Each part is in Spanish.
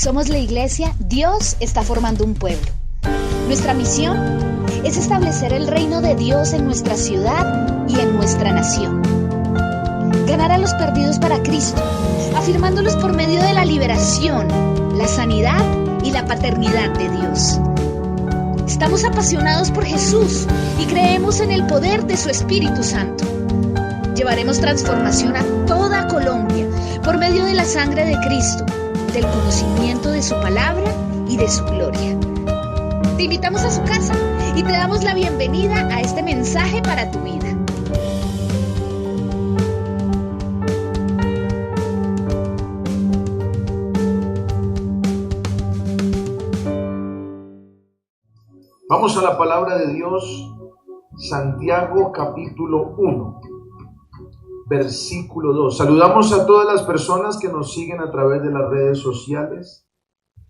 Somos la iglesia Dios está formando un pueblo. Nuestra misión es establecer el reino de Dios en nuestra ciudad y en nuestra nación. Ganar a los perdidos para Cristo, afirmándolos por medio de la liberación, la sanidad y la paternidad de Dios. Estamos apasionados por Jesús y creemos en el poder de su Espíritu Santo. Llevaremos transformación a toda Colombia por medio de la sangre de Cristo, del conocimiento de su palabra y de su gloria. Te invitamos a su casa y te damos la bienvenida a este mensaje para tu vida. Vamos a la palabra de Dios, Santiago capítulo 1, versículo 2. Saludamos a todas las personas que nos siguen a través de las redes sociales,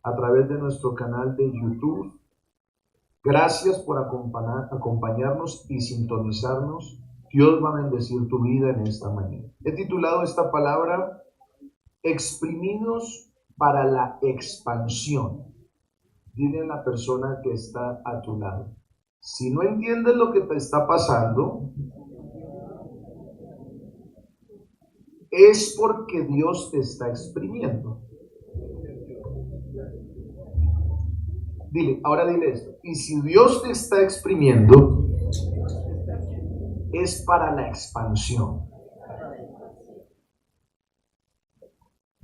a través de nuestro canal de YouTube. Gracias por acompañarnos y sintonizarnos. Dios va a bendecir tu vida en esta mañana. He titulado esta palabra, Exprimidos para la expansión. Dile a la persona que está a tu lado, si no entiendes lo que te está pasando, es porque Dios te está exprimiendo. Ahora dile esto, y si Dios te está exprimiendo, es para la expansión.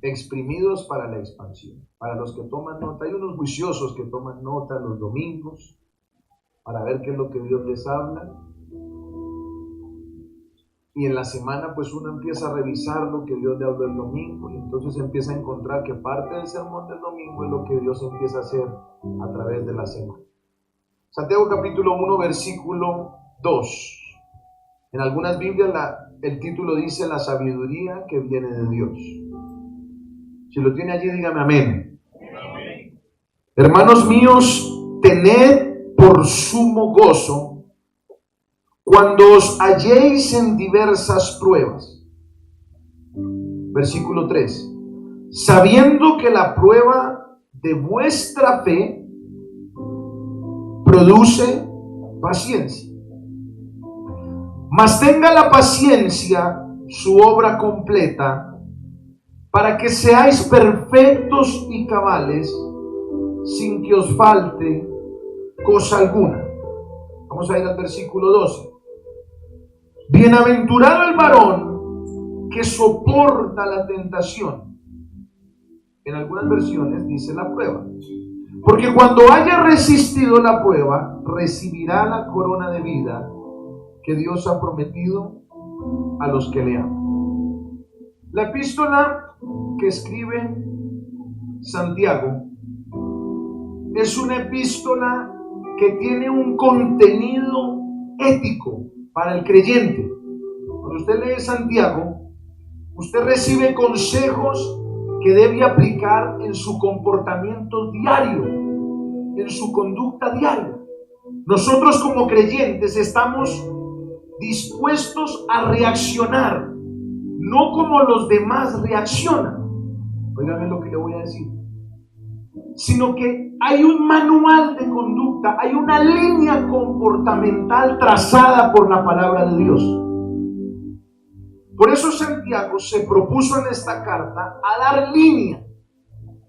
Exprimidos para la expansión. Para los que toman nota, hay unos juiciosos que toman nota los domingos para ver qué es lo que Dios les habla. Y en la semana pues uno empieza a revisar lo que Dios le habló el domingo y entonces empieza a encontrar que parte del sermón del domingo es lo que Dios empieza a hacer a través de la semana. Santiago capítulo 1 versículo 2. En algunas Biblias el título dice la sabiduría que viene de Dios. Si lo tiene allí, dígame amén. Amén. Hermanos míos, tened por sumo gozo cuando os halléis en diversas pruebas. Versículo 3. Sabiendo que la prueba de vuestra fe produce paciencia. Mas tenga la paciencia su obra completa, para que seáis perfectos y cabales, sin que os falte cosa alguna. Vamos a ir al versículo 12. Bienaventurado el varón que soporta la tentación. En algunas versiones dice la prueba. Porque cuando haya resistido la prueba, recibirá la corona de vida que Dios ha prometido a los que le aman. La epístola que escribe Santiago es una epístola que tiene un contenido ético para el creyente. Cuando usted lee Santiago, usted recibe consejos que debe aplicar en su comportamiento diario, en su conducta diaria. Nosotros como creyentes estamos dispuestos a reaccionar, no como los demás reaccionan. Óigame lo que le voy a decir. Sino que hay un manual de conducta, hay una línea comportamental trazada por la palabra de Dios. Por eso Santiago se propuso en esta carta a dar línea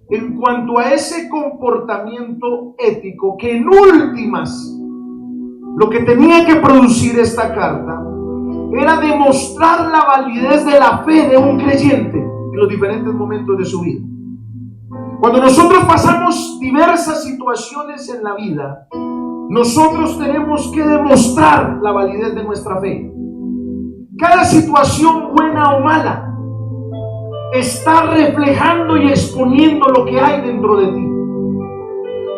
en cuanto a ese comportamiento ético que en últimas lo que tenía que producir esta carta era demostrar la validez de la fe de un creyente en los diferentes momentos de su vida. Cuando nosotros pasamos diversas situaciones en la vida, nosotros tenemos que demostrar la validez de nuestra fe. Cada situación, buena o mala, está reflejando y exponiendo lo que hay dentro de ti.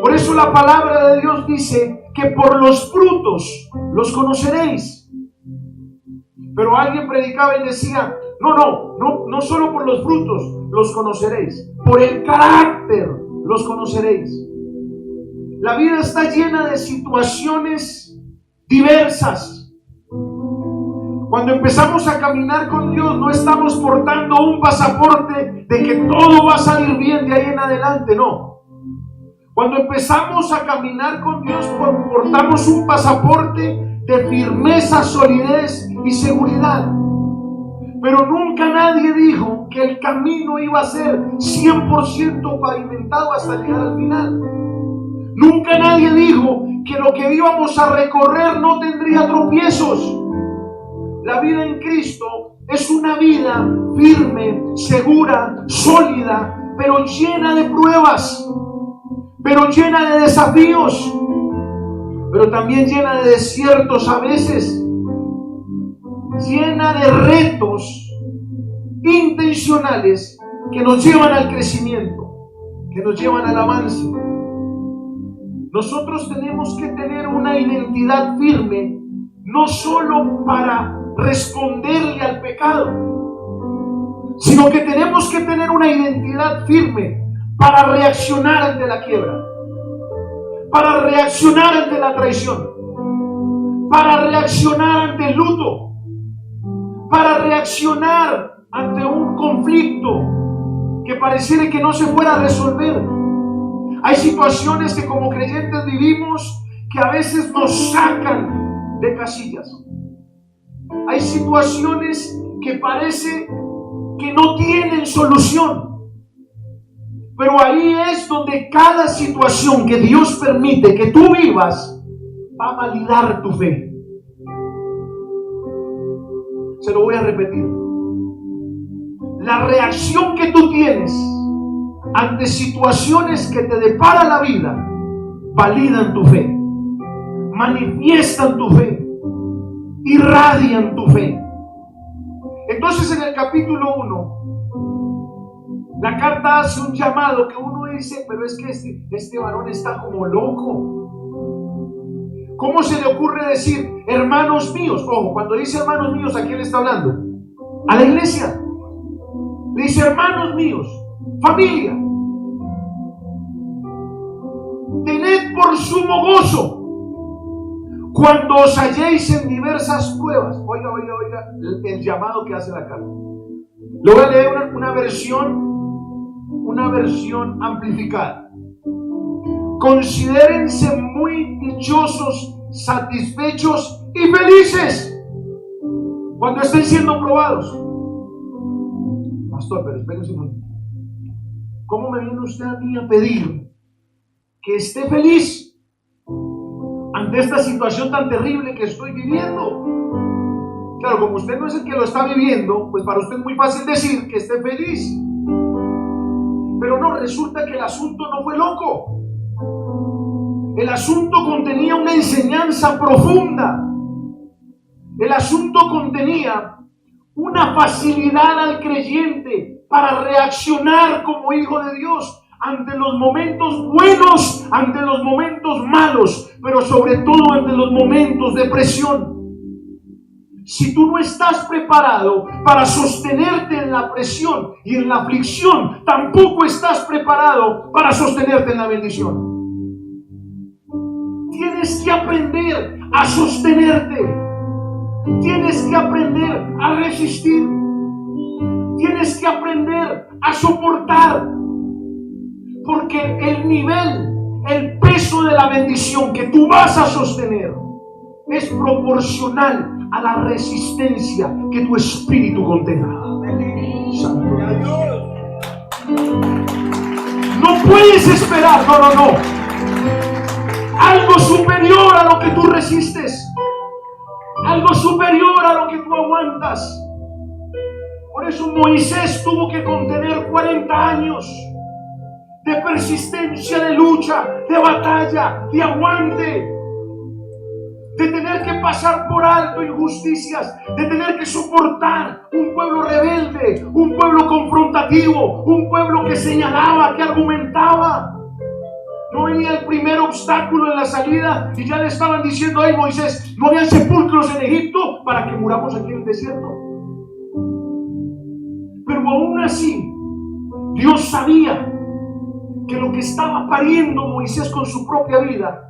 Por eso la palabra de Dios dice que por los frutos los conoceréis. Pero alguien predicaba y decía, no solo por los frutos los conoceréis, por el carácter los conoceréis. La vida está llena de situaciones diversas. Cuando empezamos a caminar con Dios, no estamos portando un pasaporte de que todo va a salir bien de ahí en adelante, no. Cuando empezamos a caminar con Dios, portamos un pasaporte de firmeza, solidez y seguridad. Pero nunca nadie dijo que el camino iba a ser 100% pavimentado hasta llegar al final. Nunca nadie dijo que lo que íbamos a recorrer no tendría tropiezos. La vida en Cristo es una vida firme, segura, sólida, pero llena de pruebas, pero llena de desafíos, pero también llena de desiertos a veces, llena de retos intencionales que nos llevan al crecimiento, que nos llevan al avance. Nosotros tenemos que tener una identidad firme, no solo para responderle al pecado, sino que tenemos que tener una identidad firme para reaccionar ante la quiebra, para reaccionar ante la traición, para reaccionar ante el luto, para reaccionar ante un conflicto que pareciera que no se fuera a resolver. Hay situaciones que como creyentes vivimos que a veces nos sacan de casillas. Hay situaciones que parece que no tienen solución. Pero ahí es donde cada situación que Dios permite que tú vivas va a validar tu fe. Se lo voy a repetir. La reacción que tú tienes ante situaciones que te depara la vida validan tu fe, manifiestan tu fe, irradian tu fe. Entonces en el capítulo 1 la carta hace un llamado que uno dice, pero es que este varón está como loco. ¿Cómo se le ocurre decir hermanos míos? Ojo, cuando dice hermanos míos, ¿a quién le está hablando? A la iglesia. Le dice hermanos míos, familia, tened por sumo gozo cuando os halléis en diversas pruebas. Oiga el llamado que hace la carta. Le voy a leer una versión amplificada. Considérense muy dichosos, satisfechos y felices cuando estén siendo probados. Pastor, pero espérense un momento. ¿Cómo me viene usted a mí a pedir que esté feliz ante esta situación tan terrible que estoy viviendo? Claro, como usted no es el que lo está viviendo, pues para usted es muy fácil decir que esté feliz. Pero no, resulta que el asunto no fue loco. El asunto contenía una enseñanza profunda. El asunto contenía una facilidad al creyente para reaccionar como hijo de Dios ante los momentos buenos, ante los momentos malos, pero sobre todo ante los momentos de presión. Si tú no estás preparado para sostenerte en la presión y en la aflicción, tampoco estás preparado para sostenerte en la bendición. Tienes que aprender a sostenerte. Tienes que aprender a resistir. Tienes que aprender a soportar. Porque el nivel, el peso de la bendición que tú vas a sostener es proporcional a la resistencia que tu espíritu contenga. Santo Dios. No puedes esperar, no. Algo superior a lo que tú resistes. Algo superior a lo que tú aguantas. Por eso Moisés tuvo que contener 40 años de persistencia, de lucha, de batalla, de aguante, de tener que pasar por alto injusticias, de tener que soportar un pueblo rebelde, un pueblo confrontativo, un pueblo que señalaba, que argumentaba. No venía el primer obstáculo en la salida y ya le estaban diciendo: ay, Moisés, no habían sepulcros en Egipto para que muramos aquí en el desierto. Pero aún así, Dios sabía que lo que estaba pariendo Moisés con su propia vida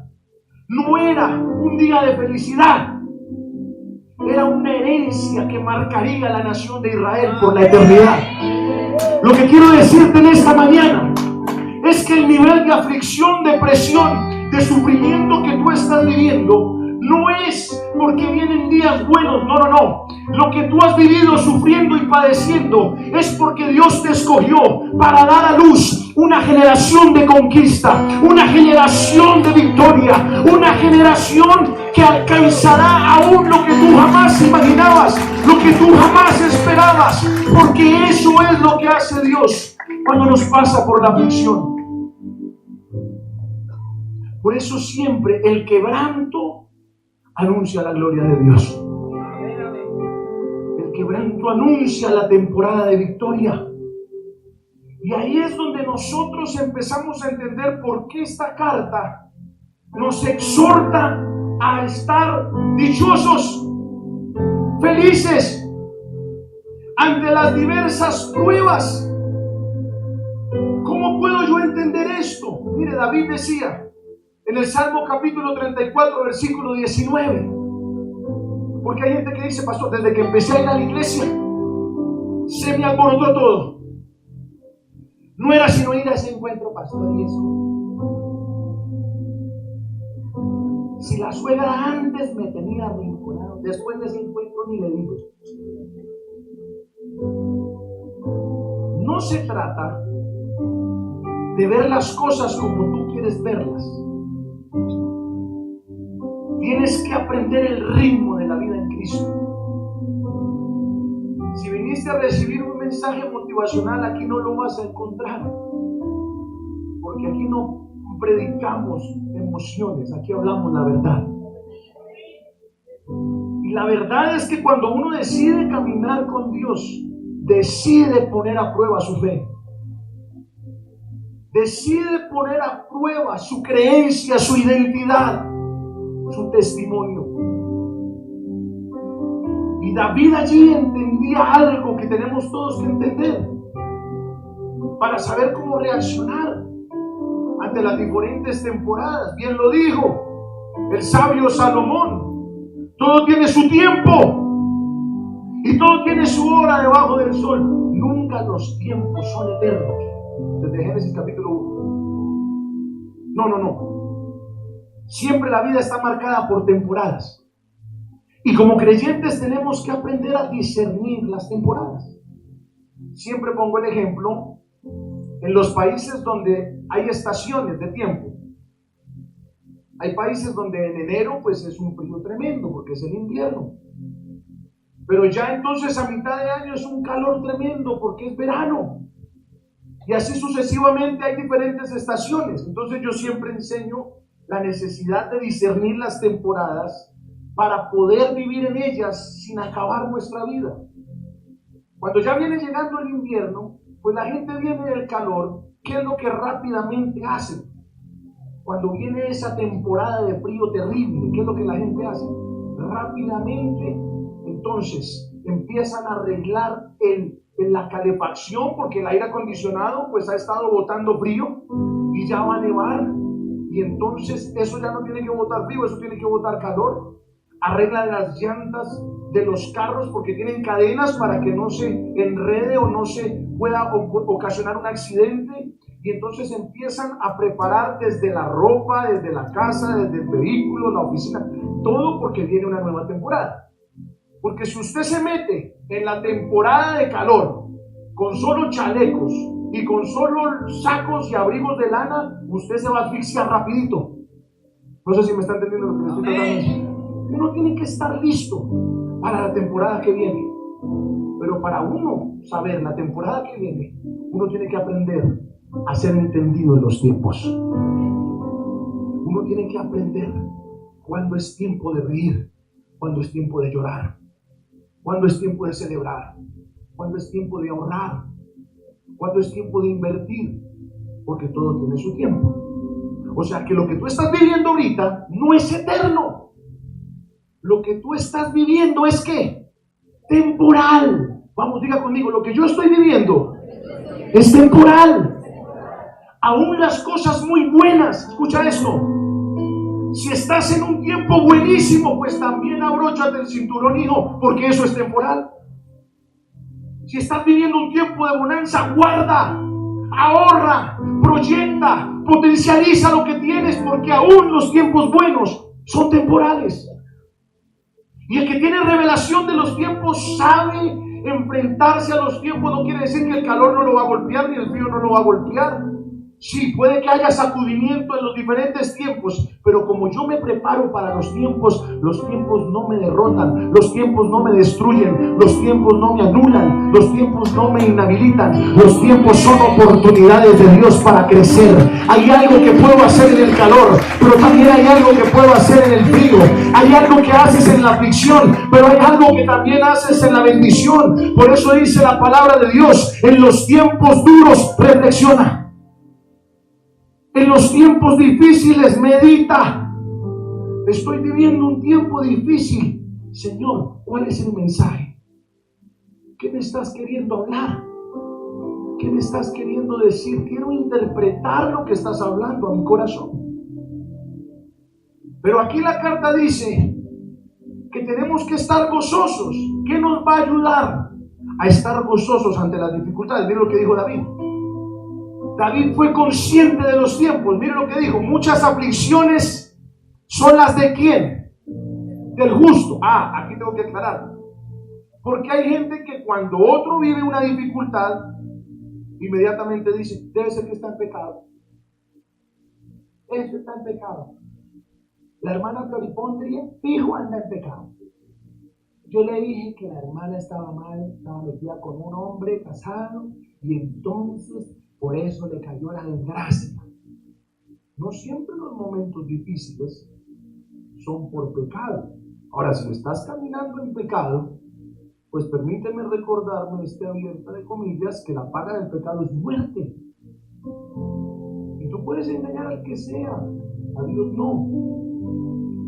no era un día de felicidad, era una herencia que marcaría a la nación de Israel por la eternidad. Lo que quiero decirte en esta mañana es que el nivel de aflicción, de presión, de sufrimiento que tú estás viviendo no es porque vienen días buenos, no. Lo que tú has vivido sufriendo y padeciendo es porque Dios te escogió para dar a luz una generación de conquista, una generación de victoria, una generación que alcanzará aún lo que tú jamás imaginabas, lo que tú jamás esperabas, porque eso es lo que hace Dios cuando nos pasa por la aflicción. Por eso siempre el quebranto anuncia la gloria de Dios. El quebranto anuncia la temporada de victoria. Y ahí es donde nosotros empezamos a entender por qué esta carta nos exhorta a estar dichosos, felices ante las diversas pruebas. ¿Cómo puedo yo entender esto? Mire, David decía en el Salmo capítulo 34, versículo 19, porque hay gente que dice: pastor, desde que empecé a ir a la iglesia se me alborotó todo. No era sino ir a ese encuentro, pastor, y eso. Si la suegra antes me tenía arrinconado, después de ese encuentro ni le digo. No se trata de ver las cosas como tú quieres verlas. Tienes que aprender el ritmo de la vida en Cristo. Si viniste a recibir un mensaje motivacional, aquí no lo vas a encontrar, porque aquí no predicamos emociones, aquí hablamos la verdad. Y la verdad es que cuando uno decide caminar con Dios, decide poner a prueba su fe, decide poner a prueba su creencia, su identidad, su testimonio. Y David allí entendía algo que tenemos todos que entender para saber cómo reaccionar ante las diferentes temporadas. Bien lo dijo el sabio Salomón: todo tiene su tiempo y todo tiene su hora debajo del sol. Nunca los tiempos son eternos. Desde Génesis capítulo 1. No. Siempre la vida está marcada por temporadas. Y como creyentes tenemos que aprender a discernir las temporadas. Siempre pongo el ejemplo en los países donde hay estaciones de tiempo. Hay países donde en enero pues es un frío tremendo porque es el invierno. Pero ya entonces a mitad de año es un calor tremendo porque es verano. Y así sucesivamente hay diferentes estaciones. Entonces yo siempre enseño la necesidad de discernir las temporadas para poder vivir en ellas sin acabar nuestra vida. Cuando ya viene llegando el invierno, pues la gente viene del calor. ¿Qué es lo que rápidamente hace? Cuando viene esa temporada de frío terrible, ¿qué es lo que la gente hace? Rápidamente, entonces, empiezan a arreglar en la calefacción, porque el aire acondicionado pues ha estado botando frío y ya va a nevar. Y entonces eso ya no tiene que botar frío, eso tiene que botar calor. Arreglan las llantas de los carros porque tienen cadenas para que no se enrede o no se pueda ocasionar un accidente. Y entonces empiezan a preparar desde la ropa, desde la casa, desde el vehículo, la oficina, todo porque viene una nueva temporada. Porque si usted se mete en la temporada de calor con solo chalecos y con solo sacos y abrigos de lana, usted se va a asfixiar rapidito. No sé si me está entendiendo lo que le estoy tratando de decir. Uno tiene que estar listo para la temporada que viene. Pero para uno saber la temporada que viene, uno tiene que aprender a ser entendido en los tiempos. Uno tiene que aprender cuándo es tiempo de reír, cuándo es tiempo de llorar, cuándo es tiempo de celebrar, cuándo es tiempo de ahorrar, cuándo es tiempo de invertir, porque todo tiene su tiempo. O sea que lo que tú estás viviendo ahorita no es eterno. Lo que tú estás viviendo es ¿qué? Temporal. Vamos, diga conmigo, lo que yo estoy viviendo es temporal. Aún las cosas muy buenas, escucha esto. Si estás en un tiempo buenísimo, pues también abróchate el cinturón, hijo, porque eso es temporal. Si estás viviendo un tiempo de bonanza, guarda, ahorra, proyecta, potencializa lo que tienes, porque aún los tiempos buenos son temporales. Y el que tiene revelación de los tiempos sabe enfrentarse a los tiempos. No quiere decir que el calor no lo va a golpear ni el frío no lo va a golpear. Sí, puede que haya sacudimiento en los diferentes tiempos, pero como yo me preparo para los tiempos no me derrotan, los tiempos no me destruyen, los tiempos no me anulan, los tiempos no me inhabilitan, los tiempos son oportunidades de Dios para crecer. Hay algo que puedo hacer en el calor, pero también hay algo que puedo hacer en el frío. Hay algo que haces en la aflicción, pero hay algo que también haces en la bendición. Por eso dice la palabra de Dios: en los tiempos duros reflexiona. En los tiempos difíciles medita. Estoy viviendo un tiempo difícil. Señor, ¿cuál es el mensaje? ¿Qué me estás queriendo hablar? ¿Qué me estás queriendo decir? Quiero interpretar lo que estás hablando a mi corazón. Pero aquí la carta dice que tenemos que estar gozosos. ¿Qué nos va a ayudar a estar gozosos ante las dificultades? Miren lo que dijo David. David fue consciente de los tiempos. Mire lo que dijo: muchas aflicciones son las de ¿quién? Del justo. Aquí tengo que aclarar, porque hay gente que cuando otro vive una dificultad, inmediatamente dice: debe ser que está en pecado. Eso está en pecado. La hermana Floripondria, fijo, anda en pecado. Yo le dije que la hermana estaba mal, estaba metida con un hombre casado, y entonces por eso le cayó la desgracia. No siempre los momentos difíciles son por pecado. Ahora, si estás caminando en pecado, pues permíteme recordarme, abierta de comillas, que la paga del pecado es muerte. Y tú puedes engañar al que sea, a Dios no.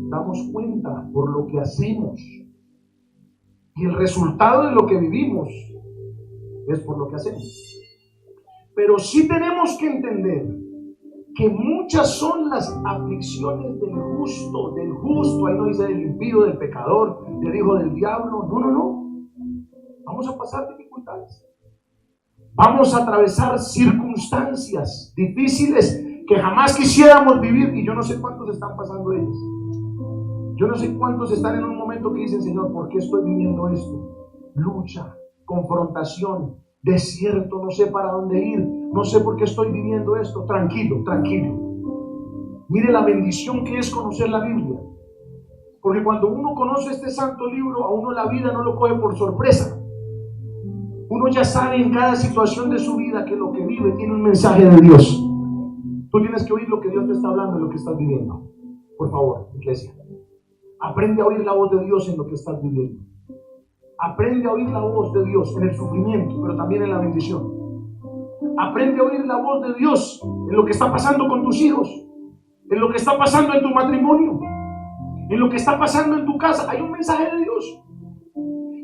Damos cuenta por lo que hacemos. Y el resultado de lo que vivimos es por lo que hacemos. Pero sí tenemos que entender que muchas son las aflicciones del justo, ahí no dice del impío, del pecador, del hijo del diablo, no. Vamos a pasar dificultades. Vamos a atravesar circunstancias difíciles que jamás quisiéramos vivir, y yo no sé cuántos están pasando ellas. Yo no sé cuántos están en un momento que dicen: Señor, ¿por qué estoy viviendo esto? Lucha, confrontación, desierto, no sé para dónde ir, no sé por qué estoy viviendo esto. Tranquilo. Mire la bendición que es conocer la Biblia, porque cuando uno conoce este santo libro, a uno la vida no lo coge por sorpresa. Uno ya sabe en cada situación de su vida que lo que vive tiene un mensaje de Dios. Tú tienes que oír lo que Dios te está hablando en lo que estás viviendo. Por favor, iglesia, aprende a oír la voz de Dios en lo que estás viviendo. Aprende a oír la voz de Dios en el sufrimiento, pero también en la bendición. Aprende a oír la voz de Dios en lo que está pasando con tus hijos, en lo que está pasando en tu matrimonio, en lo que está pasando en tu casa. Hay un mensaje de Dios.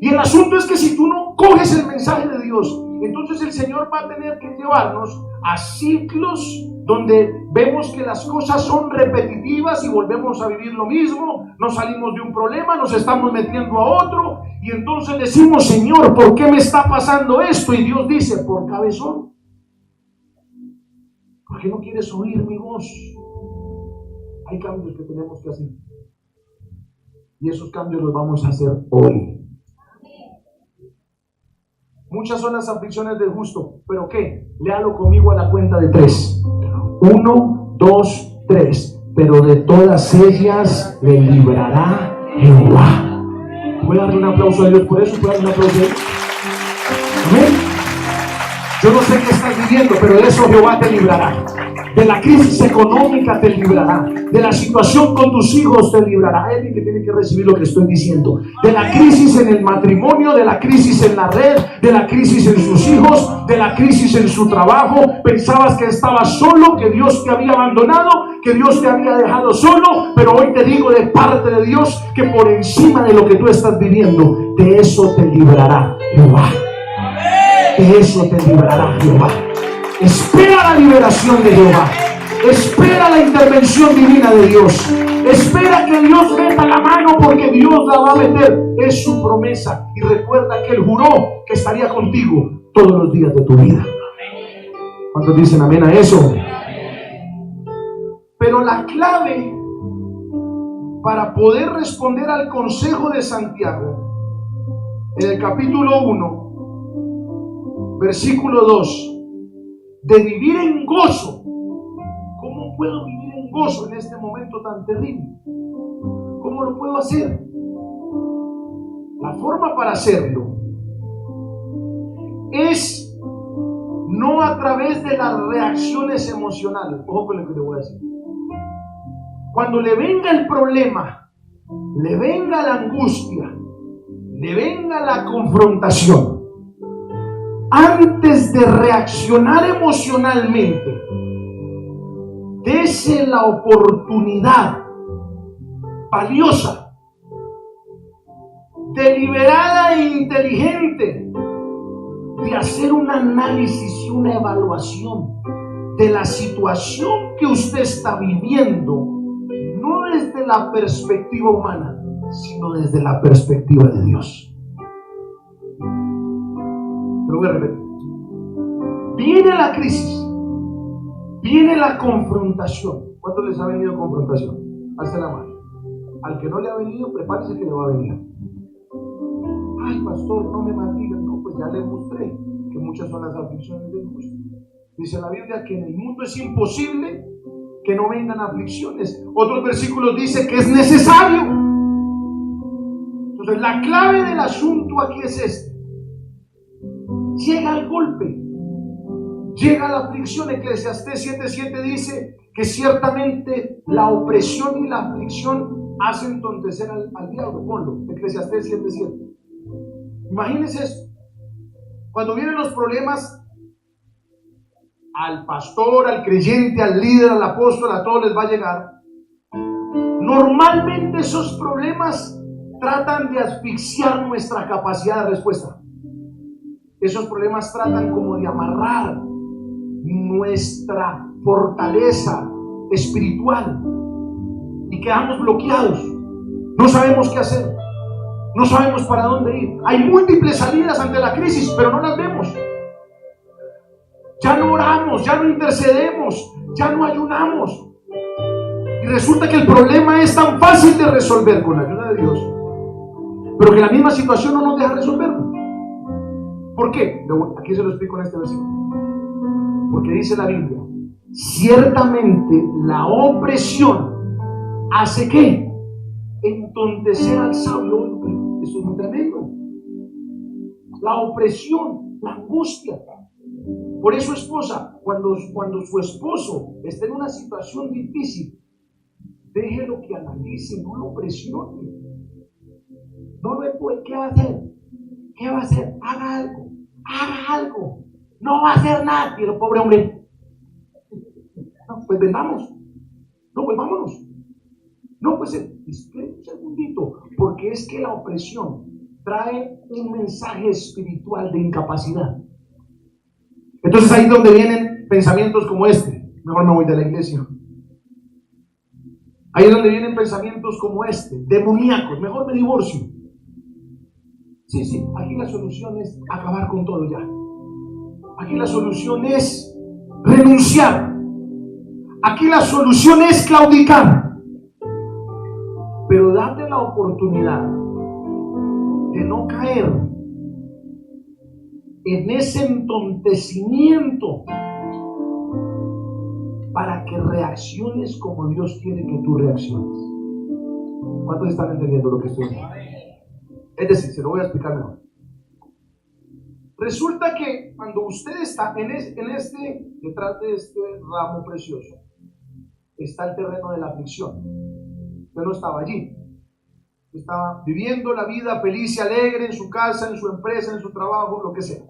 Y el asunto es que si tú no coges el mensaje de Dios, entonces el Señor va a tener que llevarnos a ciclos donde vemos que las cosas son repetitivas y volvemos a vivir lo mismo. Nos salimos de un problema, nos estamos metiendo a otro, y entonces decimos: Señor, ¿por qué me está pasando esto? Y Dios dice: por cabezón. ¿Por qué no quieres oír mi voz? Hay cambios que tenemos que hacer, y esos cambios los vamos a hacer hoy. Muchas son las aflicciones del justo, ¿pero qué? Léalo conmigo a la cuenta de 3. 1, 2, 3. Pero de todas ellas le librará Jehová. ¿Puedo darle un aplauso a Dios por eso? ¿Puedo darle un aplauso a Dios? Amén. Yo no sé qué estás viviendo, pero de eso Jehová te librará. De la crisis económica te librará. De la situación con tus hijos te librará. Hay alguien que tiene que recibir lo que estoy diciendo. De la crisis en el matrimonio, de la crisis en la red, de la crisis en sus hijos, de la crisis en su trabajo. Pensabas que estabas solo, que Dios te había abandonado, que Dios te había dejado solo, pero hoy te digo de parte de Dios que por encima de lo que tú estás viviendo, de eso te librará Jehová. De eso te librará Jehová. Espera la liberación de Jehová. Espera la intervención divina de Dios. Espera que Dios meta la mano, porque Dios la va a meter. Es su promesa. Y recuerda que Él juró que estaría contigo todos los días de tu vida. ¿Cuántos dicen amén a eso? Pero la clave para poder responder al consejo de Santiago, en el capítulo 1, versículo 2, de vivir en gozo. ¿Cómo puedo vivir en gozo en este momento tan terrible? ¿Cómo lo puedo hacer? La forma para hacerlo es no a través de las reacciones emocionales. Ojo con lo que le voy a decir. Cuando le venga el problema, le venga la angustia, le venga la confrontación, antes de reaccionar emocionalmente, dese la oportunidad valiosa, deliberada e inteligente, de hacer un análisis y una evaluación de la situación que usted está viviendo, no desde la perspectiva humana, sino desde la perspectiva de Dios. Lo voy a repetir. Viene la crisis, viene la confrontación. ¿Cuánto les ha venido confrontación? Alza la mano. Al que no le ha venido, prepárese que le va a venir. Ay, pastor, no me maldiga. No, pues ya le mostré que muchas son las aflicciones del justo. Dice la Biblia que en el mundo es imposible que no vengan aflicciones. Otros versículos dice que es necesario. Entonces la clave del asunto aquí es este. Llega el golpe, llega la aflicción. Eclesiastés 7:7 dice que ciertamente la opresión y la aflicción hacen entontecer al diablo. Ponlo, Eclesiastés 7:7. Imagínense eso. Cuando vienen los problemas, al pastor, al creyente, al líder, al apóstol, a todos les va a llegar. Normalmente esos problemas tratan de asfixiar nuestra capacidad de respuesta. Esos problemas tratan como de amarrar nuestra fortaleza espiritual y quedamos bloqueados. No sabemos qué hacer. No sabemos para dónde ir. Hay múltiples salidas ante la crisis, pero no las vemos. Ya no oramos, ya no intercedemos, ya no ayunamos. Y resulta que el problema es tan fácil de resolver con la ayuda de Dios, pero que la misma situación no nos deja resolverlo. ¿Por qué? Aquí se lo explico en este versículo. Porque dice la Biblia, ciertamente la opresión hace ¿qué? Entontecer al sabio. Eso es muy tremendo. La opresión, la angustia. Por eso, esposa, cuando su esposo esté en una situación difícil, déjelo que analice, no lo presione. No lo puede. ¿Qué va a hacer? ¿Qué va a hacer? Haga algo. Haga algo. No va a hacer nada. Y el pobre hombre, no, pues vendamos. No, pues vámonos. No, pues espere un segundito, porque es que la opresión trae un mensaje espiritual de incapacidad. Entonces ahí es donde vienen pensamientos como este. Mejor me voy de la iglesia. Ahí es donde vienen pensamientos como este, demoníacos. Mejor me divorcio. Sí, aquí la solución es acabar con todo ya. Aquí la solución es renunciar. Aquí la solución es claudicar. Pero date la oportunidad de no caer en ese entontecimiento para que reacciones como Dios quiere que tú reacciones. ¿Cuántos están entendiendo lo que estoy diciendo? Es decir, se lo voy a explicar mejor. Resulta que cuando usted está detrás de este ramo precioso, está el terreno de la aflicción. Usted no estaba allí. Estaba viviendo la vida feliz y alegre en su casa, en su empresa, en su trabajo, lo que sea.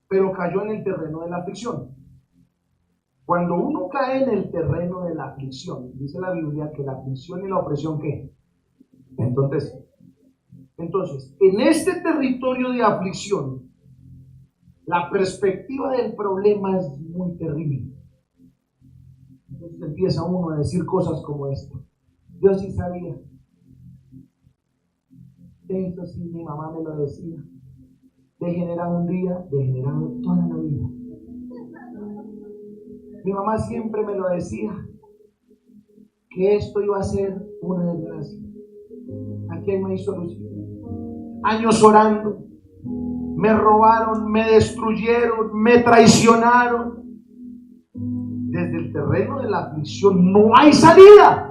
Pero cayó en el terreno de la aflicción. Cuando uno cae en el terreno de la aflicción, dice la Biblia que la aflicción y la opresión, ¿qué? Entonces, en este territorio de aflicción, la perspectiva del problema es muy terrible. Entonces empieza uno a decir cosas como esto. Yo sí sabía. Esto sí, mi mamá me lo decía. Degenerado un día, degenerado toda la vida. Mi mamá siempre me lo decía, que esto iba a ser una desgracia. Aquí no hay solución. Años orando, me robaron, me destruyeron, me traicionaron. Desde el terreno de la aflicción no hay salida.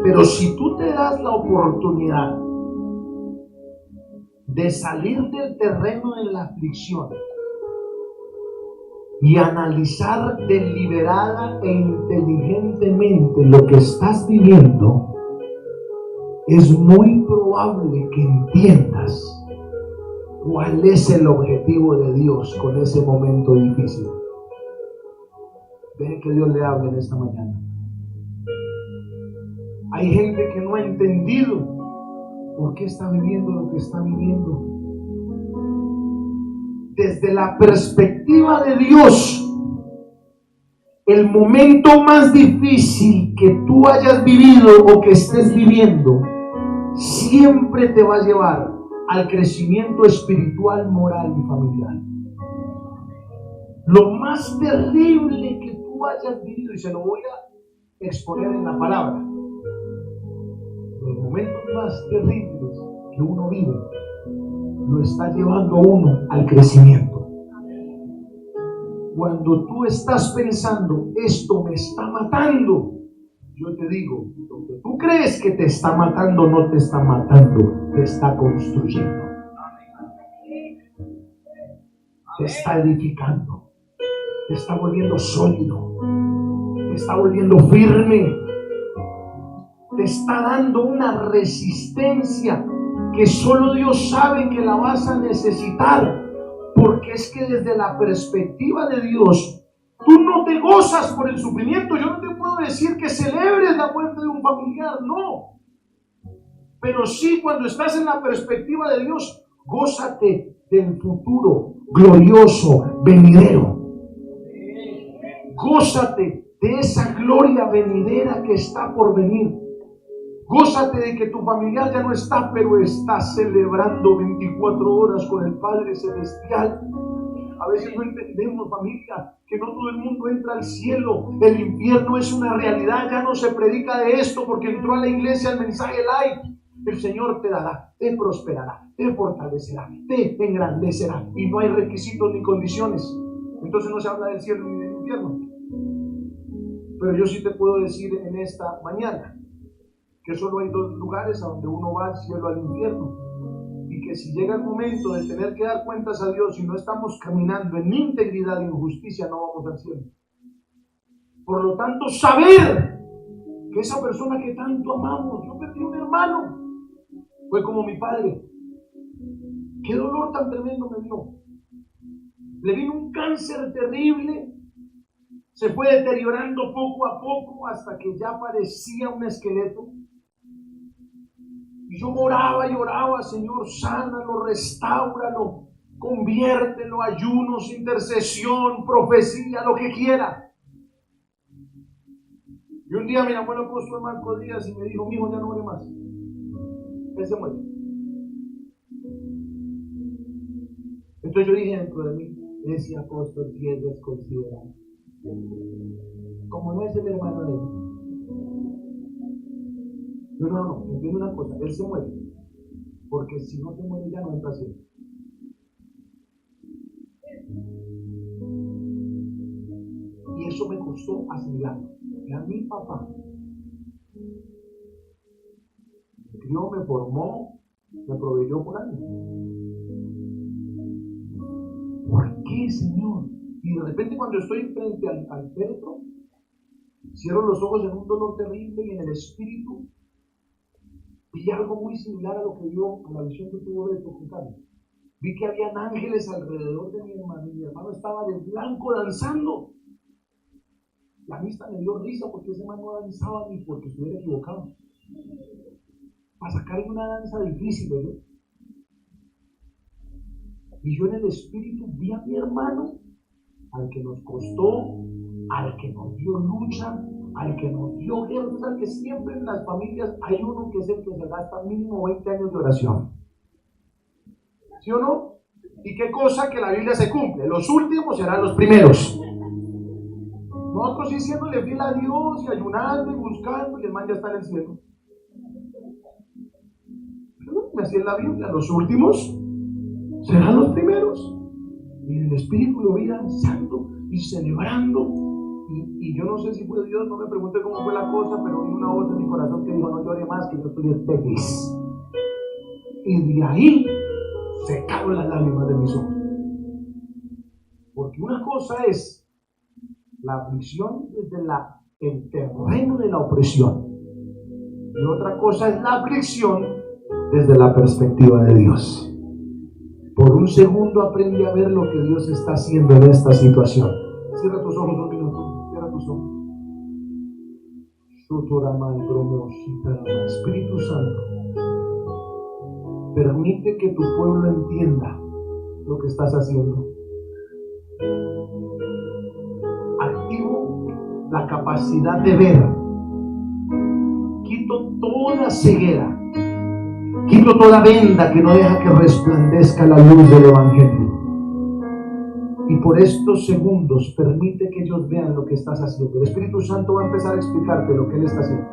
Pero si tú te das la oportunidad de salir del terreno de la aflicción y analizar deliberada e inteligentemente lo que estás viviendo, es muy probable que entiendas cuál es el objetivo de Dios con ese momento difícil. Deje que Dios le hable en esta mañana. Hay gente que no ha entendido por qué está viviendo lo que está viviendo. Desde la perspectiva de Dios, el momento más difícil que tú hayas vivido o que estés viviendo, siempre te va a llevar al crecimiento espiritual, moral y familiar. Lo más terrible que tú hayas vivido, y se lo voy a exponer en la palabra, los momentos más terribles que uno vive, lo está llevando a uno al crecimiento. Cuando tú estás pensando, esto me está matando, yo te digo, lo que tú crees que te está matando, no te está matando, te está construyendo, te está edificando, te está volviendo sólido, te está volviendo firme, te está dando una resistencia que solo Dios sabe que la vas a necesitar, porque es que desde la perspectiva de Dios, tú no te gozas por el sufrimiento. Yo no te puedo decir que celebres la muerte de un familiar, no. Pero sí, cuando estás en la perspectiva de Dios, gózate del futuro glorioso, venidero. Gózate de esa gloria venidera que está por venir. Gózate de que tu familiar ya no está, pero está celebrando 24 horas con el Padre Celestial. A veces no entendemos, familia, que no todo el mundo entra al cielo. El infierno es una realidad. Ya no se predica de esto porque entró a la iglesia el mensaje light. El Señor te dará, te prosperará, te fortalecerá, te engrandecerá. Y no hay requisitos ni condiciones. Entonces no se habla del cielo ni del infierno. Pero yo sí te puedo decir en esta mañana que solo hay dos lugares a donde uno va, al cielo o al infierno. Y que si llega el momento de tener que dar cuentas a Dios y no estamos caminando en integridad y en justicia, no vamos al cielo. Por lo tanto, saber que esa persona que tanto amamos, yo perdí un hermano, fue como mi padre. Qué dolor tan tremendo me dio. Le vino un cáncer terrible, se fue deteriorando poco a poco hasta que ya parecía un esqueleto. Y yo oraba y oraba, Señor, sánalo, restáuralo, conviértelo, ayunos, intercesión, profecía, lo que quiera. Y un día mi abuelo puso en Marco Díaz y me dijo, mijo, ya no ore más. Él se muere. Entonces yo dije dentro de mí, ese apóstol sí es desconsiderado. Como no es el hermano de él. No, entiendo una cosa, él se muere, porque si no se muere ya no entra cielo. Y eso me costó asimilarlo. Y a mi papá me crió, me formó, me proveyó por años. ¿Por qué, Señor? Y de repente cuando estoy frente al féretro, cierro los ojos en un dolor terrible y en el espíritu vi algo muy similar a lo que vio, a la visión que tuvo Beto con Carlos. Vi que habían ángeles alrededor de mi hermano y mi hermano estaba de blanco danzando. La vista me dio risa porque ese hermano no danzaba ni porque estuviera equivocado. Para sacarle una danza difícil, ¿verdad? Y yo en el espíritu vi a mi hermano, al que nos costó al que nos dio lucha, al que nos dio guerra. O sea, que siempre en las familias hay uno que es el que se gasta mínimo 20 años de oración. ¿Sí o no? ¿Y qué cosa que la Biblia se cumple? Los últimos serán los primeros. Nosotros sí siéndole fiel a Dios y ayunando y buscando, y el man ya está en el cielo. Pero así es la Biblia, los últimos serán los primeros. Y el Espíritu lo veía danzando y celebrando. Y yo no sé si fue Dios, no me pregunté cómo fue la cosa, pero vi una voz en mi corazón que dijo: no llore más, que yo estoy feliz. Y de ahí secaron las lágrimas de mis ojos. Porque una cosa es la aflicción desde el terreno de la opresión, y otra cosa es la aflicción desde la perspectiva de Dios. Por un segundo aprende a ver lo que Dios está haciendo en esta situación. Cierra tus ojos un minuto, cierra tus ojos. Espíritu Santo, permite que tu pueblo entienda lo que estás haciendo. Activo la capacidad de ver. Quito toda ceguera. Quito toda venda que no deja que resplandezca la luz del Evangelio. Y por estos segundos permite que ellos vean lo que estás haciendo. El Espíritu Santo va a empezar a explicarte lo que Él está haciendo.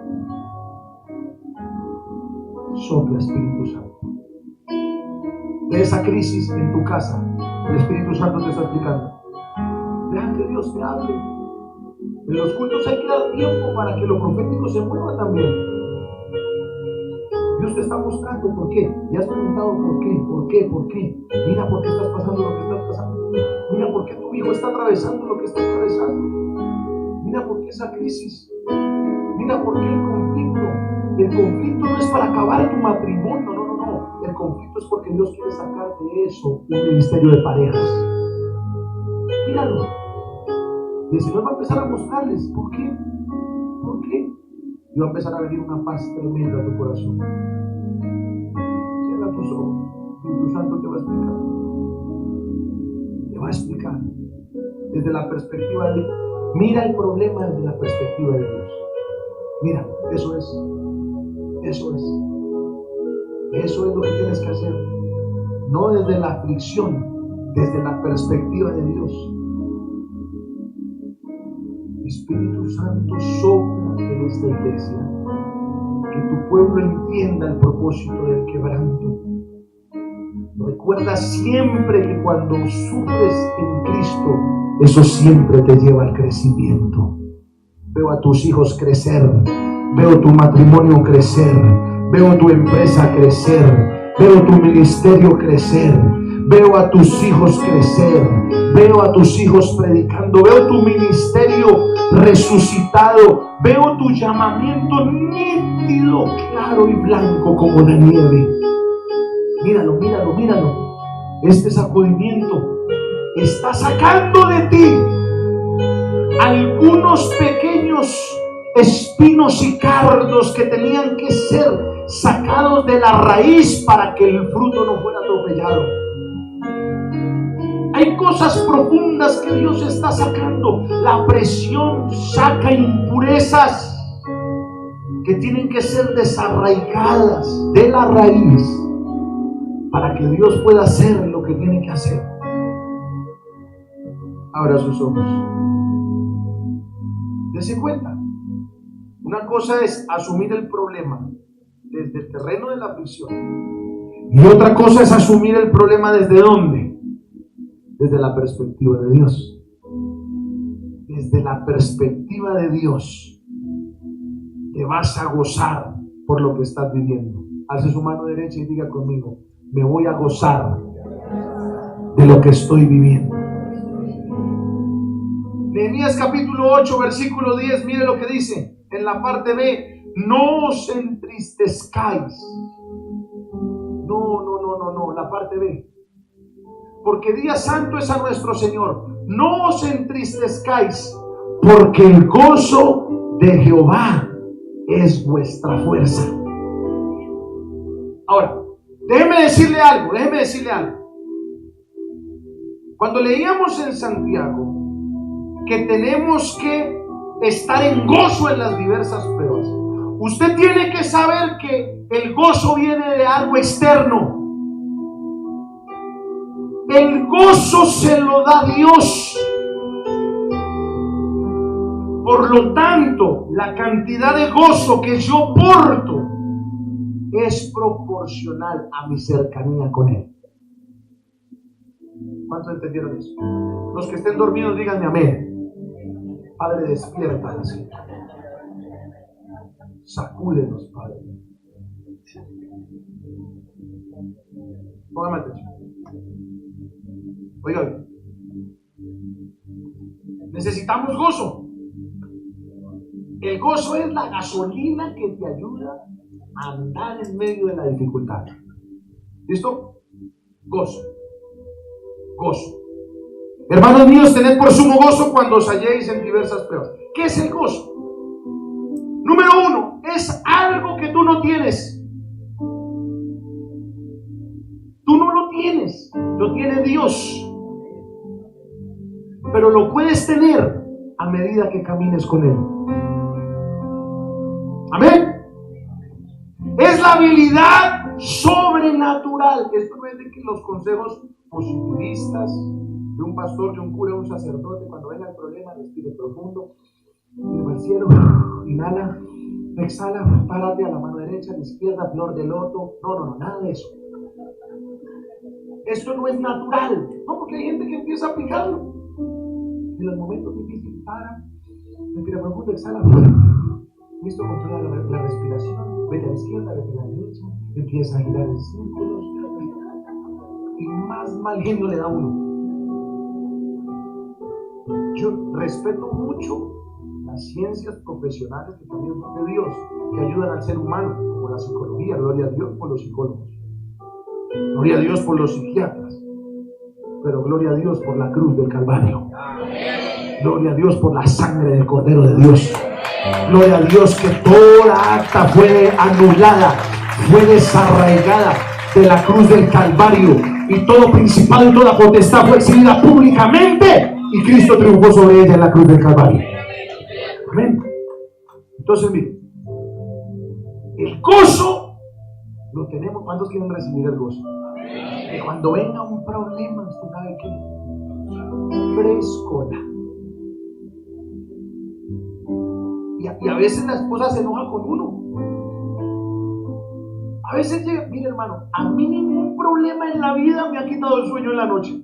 Sopla, Espíritu Santo. De esa crisis en tu casa, el Espíritu Santo te está explicando. Deja que Dios te hable. En los cultos hay que dar tiempo para que lo profético se mueva también. Dios te está mostrando por qué. Y has preguntado por qué, por qué, por qué. Mira por qué estás pasando lo que estás pasando. Mira por qué tu hijo está atravesando lo que está atravesando. Mira por qué esa crisis. Mira por qué el conflicto. El conflicto no es para acabar tu matrimonio, no. El conflicto es porque Dios quiere sacar de eso un ministerio de parejas. Míralo. Y el Señor va a empezar a mostrarles por qué. ¿Por qué? Y va a empezar a venir una paz tremenda a tu corazón. Cierra tus ojos. El Espíritu Santo te va a explicar. Te va a explicar. Desde la perspectiva de... Mira el problema desde la perspectiva de Dios. Mira, eso es. Eso es. Eso es lo que tienes que hacer. No desde la aflicción, desde la perspectiva de Dios. Espíritu Santo, sopla en esta iglesia, que tu pueblo entienda el propósito del quebranto. Recuerda siempre que cuando sufres en Cristo, eso siempre te lleva al crecimiento. Veo a tus hijos crecer, veo tu matrimonio crecer, veo tu empresa crecer, veo tu ministerio crecer, veo a tus hijos crecer, veo a tus hijos predicando, veo tu ministerio resucitado, veo tu llamamiento nítido, claro y blanco como la nieve. Míralo, míralo, míralo. Este sacudimiento está sacando de ti algunos pequeños espinos y cardos que tenían que ser sacados de la raíz para que el fruto no fuera atropellado. Hay cosas profundas que Dios está sacando. La presión saca impurezas que tienen que ser desarraigadas de la raíz para que Dios pueda hacer lo que tiene que hacer. Abra sus ojos. Dese cuenta. Una cosa es asumir el problema desde el terreno de la aflicción, y otra cosa es asumir el problema desde ¿dónde? Desde la perspectiva de Dios. Desde la perspectiva de Dios te vas a gozar por lo que estás viviendo. Alce su mano derecha y diga conmigo: me voy a gozar de lo que estoy viviendo. Nehemías capítulo 8 versículo 10, mire lo que dice en la parte B: no os entristezcáis. No, la parte B. Porque día santo es a nuestro Señor. No os entristezcáis, porque el gozo de Jehová es vuestra fuerza. Ahora, déjeme decirle algo. Cuando leíamos en Santiago, que tenemos que estar en gozo en las diversas pruebas. Usted tiene que saber que el gozo viene de algo externo. El gozo se lo da Dios. Por lo tanto, la cantidad de gozo que yo porto es proporcional a mi cercanía con Él. ¿Cuántos entendieron eso? Los que estén dormidos, díganme amén. Padre, despierta, sacúdenos, Padre. Póngame atención. Oiga bien. Necesitamos gozo. El gozo es la gasolina que te ayuda a andar en medio de la dificultad. ¿Listo? Gozo. Gozo. Hermanos míos, tened por sumo gozo cuando os halléis en diversas pruebas. ¿Qué es el gozo? Número uno, es algo que tú no tienes. Tú no lo tienes, lo tiene Dios. Pero lo puedes tener a medida que camines con Él. Amén. Es la habilidad sobrenatural. Esto no es de que los consejos positivistas de un pastor, de un cura, de un sacerdote, cuando venga el problema, respire profundo, mira al cielo, inhala, exhala, párate a la mano derecha, a la izquierda, flor de loto. No, nada de eso. Esto no es natural. No, porque hay gente que empieza a aplicarlo. En los momentos difíciles, para, respira profundo, exhala. Listo, controla la respiración. Vete a la izquierda, vete a la derecha. Empieza a girar en círculos. Y más mal genio le da uno. Yo respeto mucho las ciencias profesionales que también son de Dios, que ayudan al ser humano, como la psicología. Gloria a Dios por los psicólogos. Gloria a Dios por los psiquiatras. Pero gloria a Dios por la cruz del Calvario. Gloria a Dios por la sangre del Cordero de Dios. Gloria a Dios que toda acta fue anulada, fue desarraigada de la cruz del Calvario, y todo principado y toda potestad fue exhibida públicamente, y Cristo triunfó sobre ella en la cruz del Calvario. Amén. Entonces, miren, el gozo lo tenemos. ¿Cuántos quieren recibir el gozo? Que cuando venga un problema, usted sabe que frescola. Y a veces la esposa se enoja con uno. A veces llega, mire hermano, a mí ningún problema en la vida me ha quitado el sueño en la noche.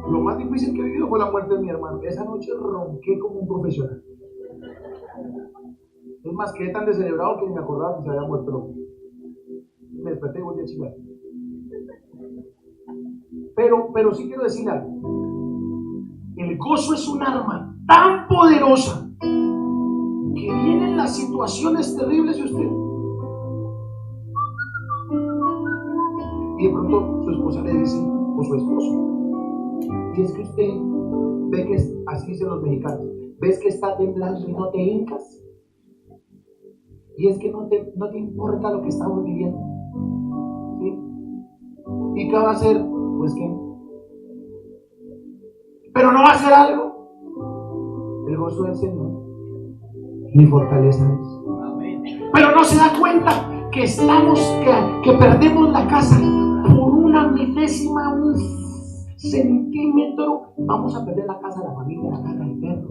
Lo más difícil que he vivido fue la muerte de mi hermano. Esa noche ronqué como un profesional. Es más, quedé tan descerebrado que ni me acordaba que se había muerto. Me desperté y volví a chillar. Pero sí quiero decir algo. El gozo es un arma tan poderosa que vienen las situaciones terribles de usted. Y de pronto su esposa le dice, o su esposo, y es que usted ve que, así dicen los mexicanos, ves que está temblando y no te hincas. Y es que no te importa lo que estamos viviendo. ¿Sí? ¿Y qué va a hacer? Pues que, pero no va a hacer algo. El gozo del Señor, mi fortaleza es. Pero no se da cuenta que que perdemos la casa por una milésima, un centímetro. Vamos a perder la casa, la familia, la casa, el perro.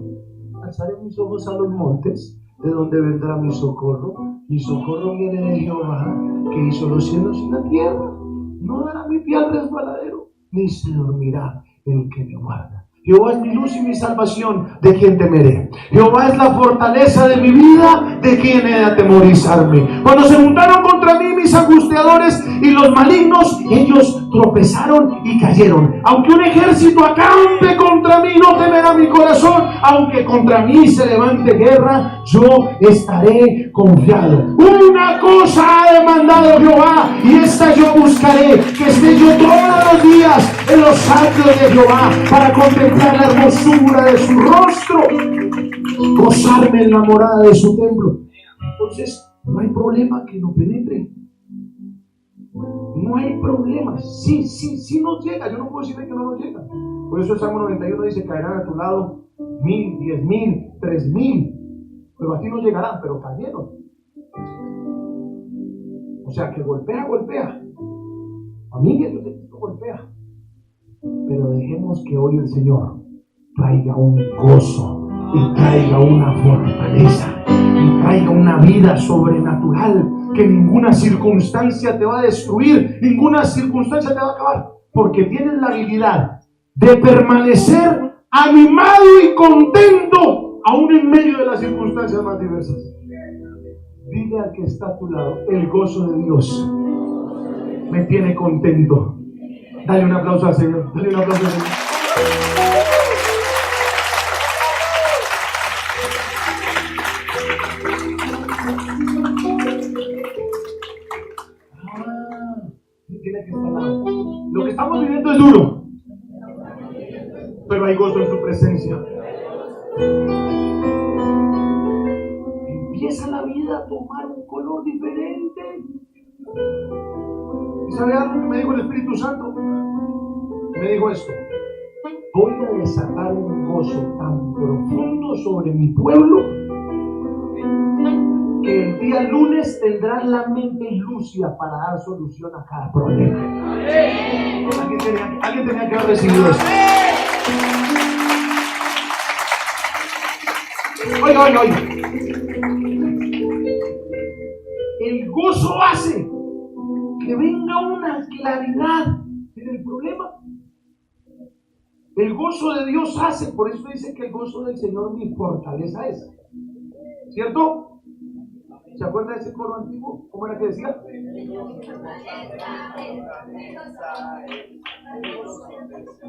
Alzaré mis ojos a los montes, ¿de dónde vendrá mi socorro? Mi socorro viene de Jehová, que hizo los cielos y la tierra. No dará mi pie al resbaladero, ni se dormirá el que me guarda. Jehová es mi luz y mi salvación, ¿de quién temeré? Jehová es la fortaleza de mi vida, ¿de quién he de atemorizarme? Cuando se juntaron contra mí mis angustiadores y los malignos, ellos tropezaron y cayeron. Aunque un ejército acampe contra mí, no temerá mi corazón. Aunque contra mí se levante guerra, yo estaré confiado. Una cosa ha demandado Jehová, y esta yo buscaré, que esté yo todos los días en los atrios de Jehová, para contemplar la hermosura de su rostro, gozarme en la morada de su templo. Entonces no hay problema que no penetre. No hay problema. Sí nos llega. Yo no puedo decirle que no nos llega. Por eso el Salmo 91 dice: caerán a tu lado 1000, 10,000, 3,000, pero a ti no llegarán, pero cayeron. O sea que golpea. Familia, yo te digo, golpea. Pero dejemos que hoy el Señor traiga un gozo y traiga una fortaleza y traiga una vida sobrenatural, que ninguna circunstancia te va a destruir, ninguna circunstancia te va a acabar, porque tienes la habilidad de permanecer animado y contento aún en medio de las circunstancias más diversas. Dile al que está a tu lado: el gozo de Dios me tiene contento. Dale un aplauso al Señor. Dale un aplauso al Señor. Tiene que estar al lado. Lo que estamos viviendo es duro, pero hay gozo en su presencia. Empieza la vida a tomar un color diferente. ¿Y sabe algo que me dijo el Espíritu Santo? Me dijo esto: voy a desatar un gozo tan profundo sobre mi pueblo que el día lunes tendrán la mente lúcida para dar solución a cada problema. Alguien tenía que haber recibido esto. Oiga. El gozo hace que venga una claridad en el problema. El gozo de Dios hace, por eso dice que el gozo del Señor mi fortaleza es. ¿Cierto? ¿Se acuerda de ese coro antiguo? ¿Cómo era que decía?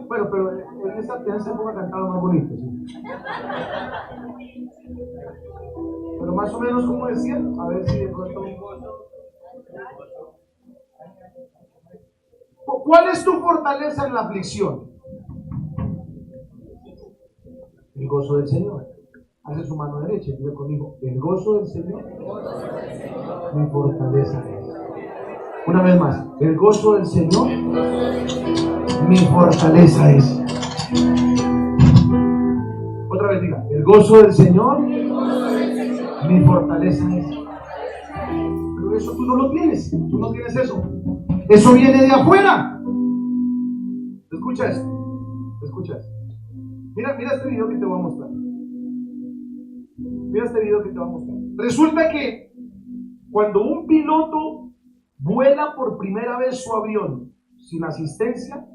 Bueno, pero en esa época cantaba más bonito, ¿sí? Pero más o menos como decía, a ver si de pronto. ¿Cuál es tu fortaleza en la aflicción? El gozo del Señor. Hace su mano derecha y diga conmigo: el gozo del Señor mi fortaleza es. Una vez más: el gozo del Señor mi fortaleza es. Otra vez diga: el gozo del Señor mi fortaleza es. Pero eso tú no lo tienes. Tú no tienes eso. Eso viene de afuera. Escucha esto. Mira este video que te voy a mostrar. Resulta que cuando un piloto vuela por primera vez su avión sin asistencia,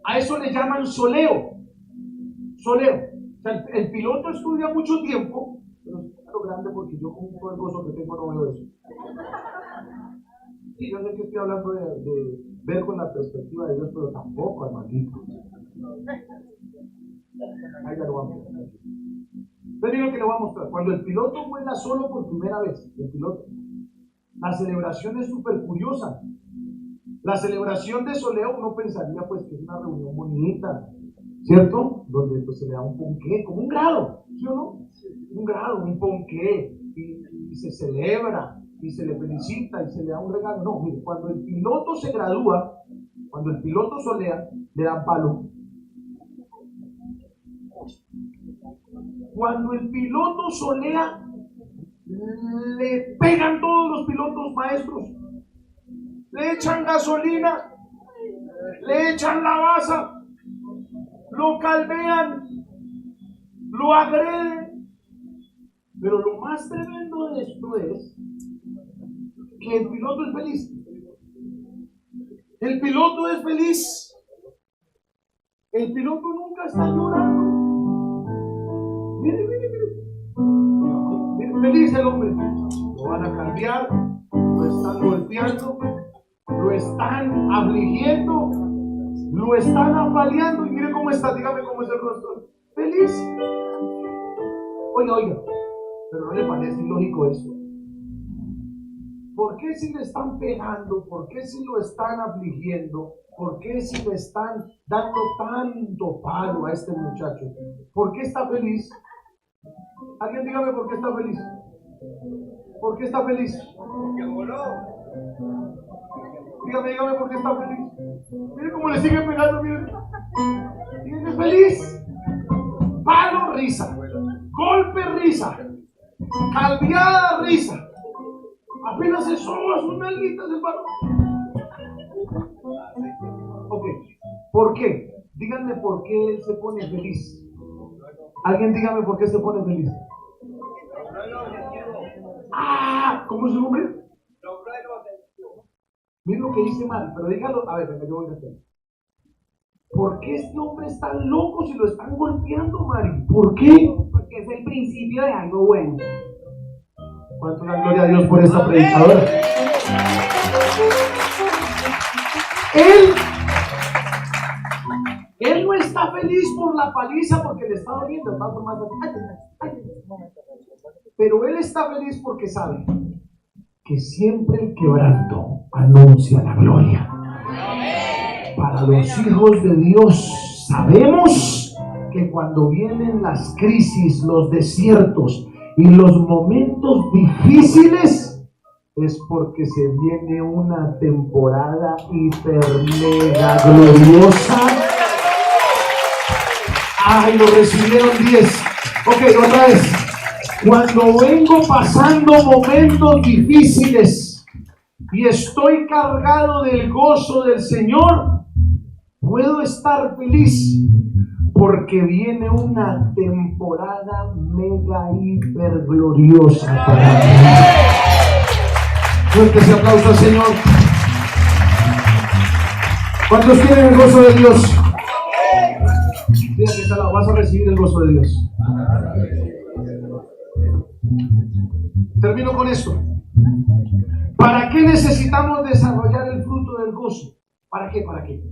a eso le llaman soleo. O sea, el piloto estudia mucho tiempo, pero es lo grande porque yo con todo el gozo que tengo no veo eso. Sí, yo sé que estoy hablando de ver con la perspectiva de Dios, pero tampoco, hermanito. Ahí ya lo vamos a ver. Entonces lo que le voy a mostrar: cuando el piloto vuela solo por primera vez, la celebración es súper curiosa. La celebración de soleo uno pensaría pues que es una reunión bonita, ¿cierto? Donde pues se le da un ponqué, como un grado, ¿sí o no? Un grado, un ponqué, y se celebra, y se le felicita, y se le da un regalo. No, mire, cuando el piloto se gradúa, cuando el piloto solea, le dan palo. Cuando el piloto solea, le pegan todos los pilotos maestros, le echan gasolina, le echan la basa, lo calmean, lo agreden. Pero lo más tremendo de esto es que el piloto es feliz. El piloto es feliz. El piloto nunca está llorando. Mire, feliz el hombre. Lo van a cambiar, lo están golpeando, lo están afligiendo, lo están apaleando, y mire cómo está, dígame cómo es el rostro. Feliz. Oiga, pero ¿no le parece ilógico esto? ¿Por qué si le están pegando? ¿Por qué si lo están afligiendo? ¿Por qué si le están dando tanto palo a este muchacho? ¿Por qué está feliz? Alguien dígame por qué está feliz. ¿Por qué está feliz? Porque voló. Dígame por qué está feliz. Mire cómo le siguen pegando, miren. Y es feliz. Palo, risa, golpe risa, calviada risa. Apenas se soba sus nalguitas el varón. Ok, ¿por qué? Díganme por qué él se pone feliz. Alguien dígame por qué se pone feliz. ¿Cómo es su nombre? Miren lo que dice mal, pero dígalo. A ver, venga, yo voy a hacer. ¿Por qué este hombre está loco si lo están golpeando, Mari? ¿Por qué? Porque es el principio de algo bueno. ¿Cuánto da gloria a Dios por esta predicadora? Él no está feliz por la paliza porque le está doliendo, está formando. Pero él está feliz porque sabe que siempre el quebranto anuncia la gloria. Para los hijos de Dios sabemos que cuando vienen las crisis, los desiertos y los momentos difíciles es porque se viene una temporada hiper mega gloriosa. ¡Ay, lo recibieron 10! Ok, otra vez. Cuando vengo pasando momentos difíciles y estoy cargado del gozo del Señor, puedo estar feliz porque viene una temporada mega hiper gloriosa para mí. Fuerte ese aplauso al Señor. ¿Cuántos quieren el gozo de Dios? Díganle, Salado, vas a recibir el gozo de Dios. Termino con esto. ¿Para qué necesitamos desarrollar el fruto del gozo? ¿Para qué? ¿Para qué?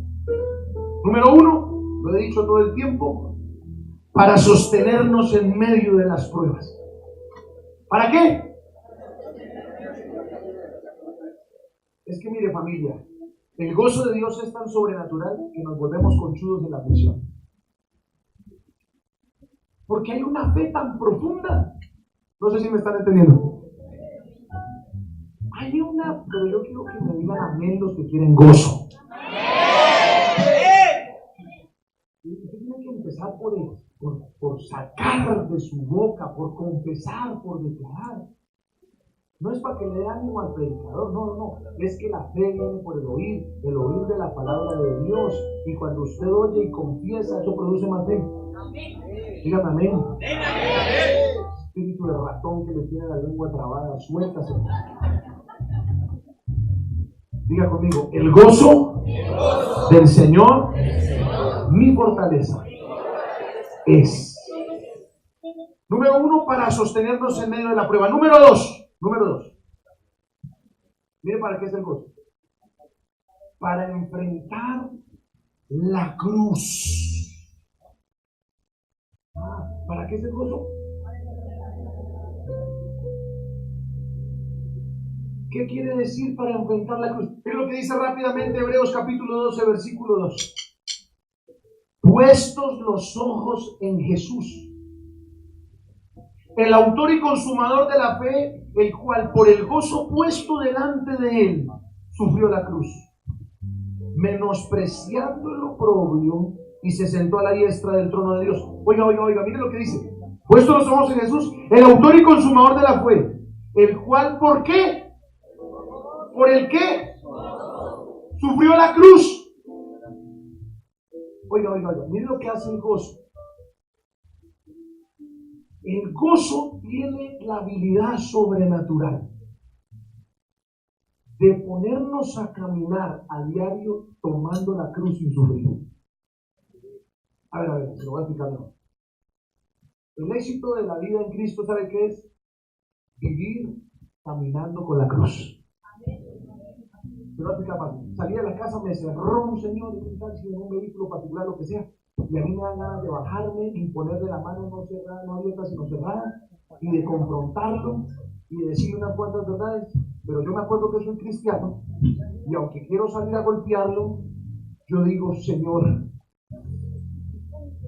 Número 1, lo he dicho todo el tiempo, para sostenernos en medio de las pruebas. ¿Para qué? Es que mire, familia, el gozo de Dios es tan sobrenatural que nos volvemos conchudos en la aflicción. Porque hay una fe tan profunda. No sé si me están entendiendo. Hay una, pero yo quiero que me digan amén los que quieren gozo. Usted tiene que empezar por sacar de su boca, por confesar, por declarar. No es para que le dé ánimo al predicador, no. Es que la fe viene por el oír de la palabra de Dios. Y cuando usted oye y confiesa, eso produce más fe. Dígame amén. Espíritu de ratón que le tiene la lengua trabada, suéltase. Diga conmigo, el gozo del Señor, mi fortaleza es. Número 1, para sostenernos en medio de la prueba. Número 2. Mire para qué es el gozo. Para enfrentar la cruz. ¿Para qué es el gozo? ¿Qué quiere decir para enfrentar la cruz? Es lo que dice rápidamente Hebreos capítulo 12, versículo 2. Puestos los ojos en Jesús, el autor y consumador de la fe, el cual por el gozo puesto delante de él sufrió la cruz, menospreciando el oprobio, y se sentó a la diestra del trono de Dios. Oiga, mire lo que dice. Puestos los ojos en Jesús, el autor y consumador de la fe, el cual, ¿por qué? ¿Por el qué? Sufrió la cruz. Oiga, mire lo que hace el gozo. El gozo tiene la habilidad sobrenatural de ponernos a caminar a diario tomando la cruz sin sufrir. A ver, se lo voy a explicar mejor. El éxito de la vida en Cristo, ¿sabe qué es? Vivir caminando con la cruz. Se lo voy a explicar fácil. Salí de la casa, me cerró un señor en un taxi, en un vehículo particular, lo que sea, y a mí me dan ganas de bajarme y ponerle la mano no cerrada, no abierta, sino cerrada, y de confrontarlo y de decirle unas cuantas verdades. Pero yo me acuerdo que soy cristiano, y aunque quiero salir a golpearlo, yo digo, Señor,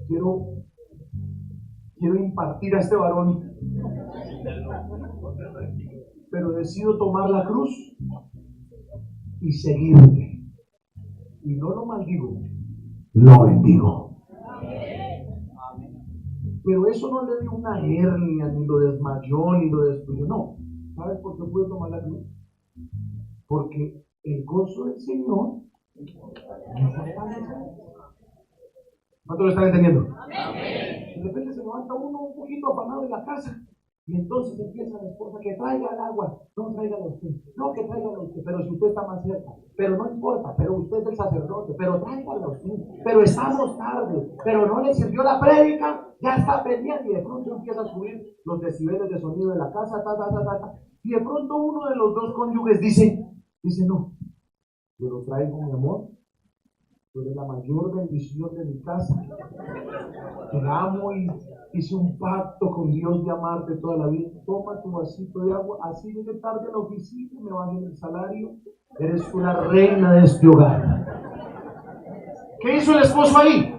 quiero impartir a este varón, pero decido tomar la cruz y seguirte. Y no lo maldigo, lo bendigo. Pero eso no le dio una hernia, ni lo desmayó, ni lo destruyó. No. ¿Sabes por qué pude tomar la cruz? Porque el gozo del Señor me fortalece. ¿Cuánto lo están entendiendo? De repente se levanta uno un poquito afanado en la casa y entonces empieza la esposa que traiga el agua. No, tráigala usted. No, que tráigala usted. Pero si usted está más cerca. Pero no importa. Pero usted es el sacerdote. Pero tráigala usted. Pero estamos tarde. Pero no le sirvió la prédica. Ya está pendiente. Y de pronto empieza a subir los decibeles de sonido de la casa. Y de pronto uno de los dos cónyuges dice, no. Yo lo traigo, mi amor. Tú eres la mayor bendición de mi casa. Te amo y hice un pacto con Dios de amarte toda la vida. Toma tu vasito de agua. Así llegué tarde a la oficina y me bajen el salario. Eres una reina de este hogar. ¿Qué hizo el esposo ahí?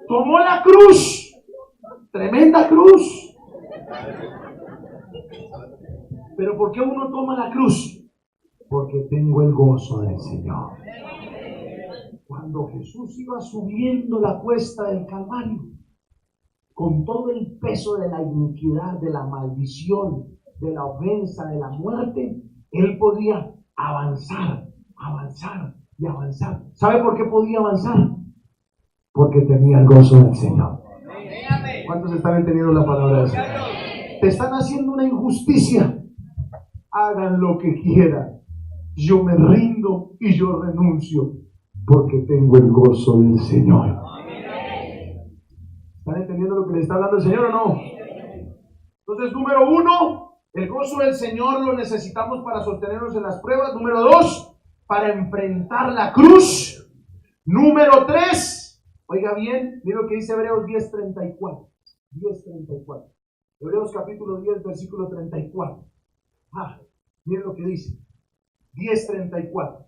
Tomó la cruz. Tremenda cruz. ¿Pero por qué uno toma la cruz? Porque tengo el gozo del Señor. Cuando Jesús iba subiendo la cuesta del Calvario, con todo el peso de la iniquidad, de la maldición, de la ofensa, de la muerte, Él podía avanzar y avanzar. ¿Sabe por qué podía avanzar? Porque tenía el gozo del Señor. ¿Cuántos están entendiendo la palabra del Señor? Te están haciendo una injusticia. Hagan lo que quieran. Yo me rindo y yo renuncio. Porque tengo el gozo del Señor. ¿Están entendiendo lo que le está hablando el Señor o no? Entonces, número 1, el gozo del Señor lo necesitamos para sostenernos en las pruebas. Número 2, para enfrentar la cruz. Número 3, oiga bien, mira lo que dice Hebreos 10:34. 10:34. Hebreos capítulo 10, versículo 34. Miren lo que dice. 10:34.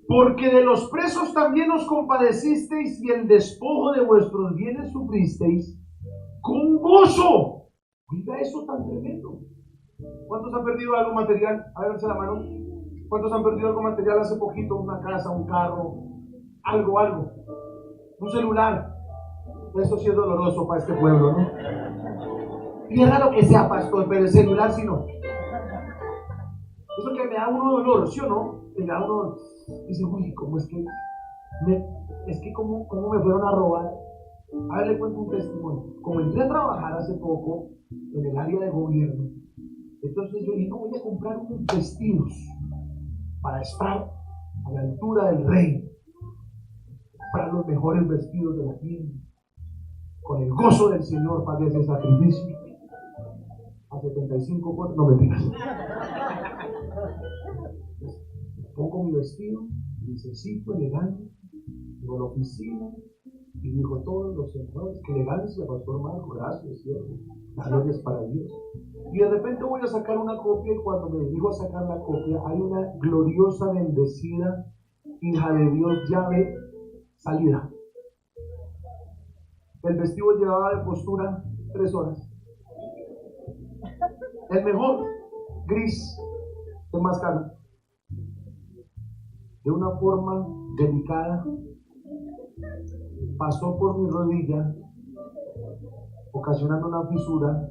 Porque de los presos también os compadecisteis y el despojo de vuestros bienes sufristeis con gozo. Oiga eso tan tremendo. ¿Cuántos han perdido algo material? A ver, alza la mano. ¿Cuántos han perdido algo material hace poquito? Una casa, un carro, algo. Un celular. Eso sí es doloroso para este pueblo, ¿no? Pierda lo que sea, pastor, pero el celular sí no. Eso que me da uno dolor, ¿sí o no? Me da uno... Dice, uy, ¿cómo es que cómo me fueron a robar? A ver, le cuento un testimonio. Como entré a trabajar hace poco en el área de gobierno, entonces yo dije, no, voy a comprar unos vestidos para estar a la altura del rey, comprar los mejores vestidos de la tienda. Con el gozo del Señor pagué ese sacrificio. A 75 cuotas, no mentiras. Pongo mi vestido, lisecito, elegante, llego a la oficina y digo todos los senadores, qué elegancia, pastor Marco, gracias, Dios, la gloria es para Dios. Y de repente voy a sacar una copia y cuando me dirijo a sacar la copia hay una gloriosa, bendecida hija de Dios, llave, salida. El vestido llevaba de postura 3 horas. El mejor, gris, el más caro. De una forma delicada, pasó por mi rodilla, ocasionando una fisura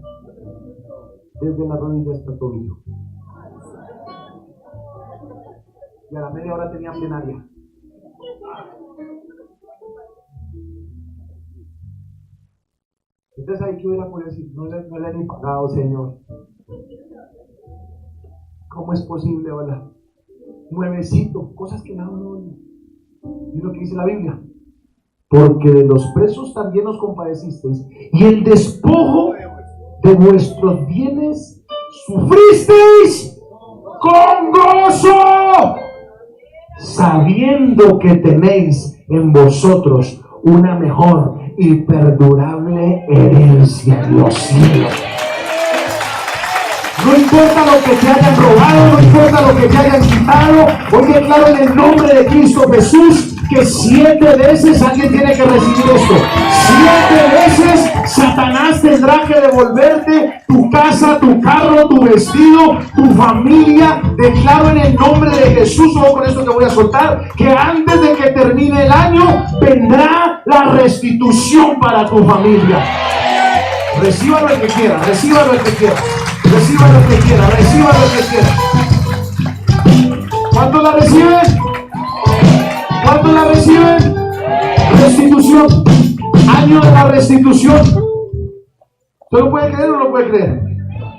desde la rodilla hasta el tobillo. Y a la media hora tenía plenaria. Entonces ahí que hubiera podido decir, no le han ni pagado, Señor. ¿Cómo es posible, hola? Nuevecito, cosas que nada no. Y lo que dice la Biblia, porque de los presos también os compadecisteis y el despojo de vuestros bienes sufristeis con gozo, sabiendo que tenéis en vosotros una mejor y perdurable herencia en los cielos. No importa lo que te hayan robado, no importa lo que te hayan quitado, hoy declaro en el nombre de Cristo Jesús que 7 veces alguien tiene que recibir esto. 7 veces Satanás tendrá que devolverte tu casa. casa, tu carro, tu vestido, tu familia. Declaro en el nombre de Jesús, solo con esto te voy a soltar, que antes de que termine el año vendrá la restitución para tu familia. Recíbalo el que quiera, recíbalo el que quiera, recíbalo el que quiera, recíbalo el que quiera. ¿Cuántos la reciben? ¿Cuántos la reciben? Restitución. Año de la restitución. ¿Usted lo puede creer o no lo puede creer?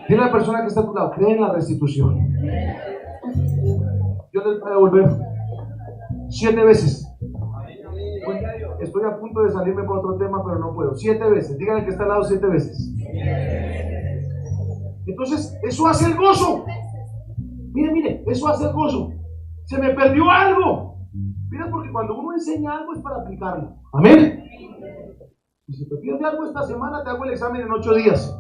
Dile a la persona que está a tu lado, cree en la restitución. Yo les voy a devolver 7 veces. Estoy a punto de salirme por otro tema, pero no puedo. 7 veces. Díganle que está al lado 7 veces. Entonces, eso hace el gozo. Mire, eso hace el gozo. Se me perdió algo. Mira, porque cuando uno enseña algo es para aplicarlo. Amén. Y si te pierde algo esta semana, te hago el examen en 8 días.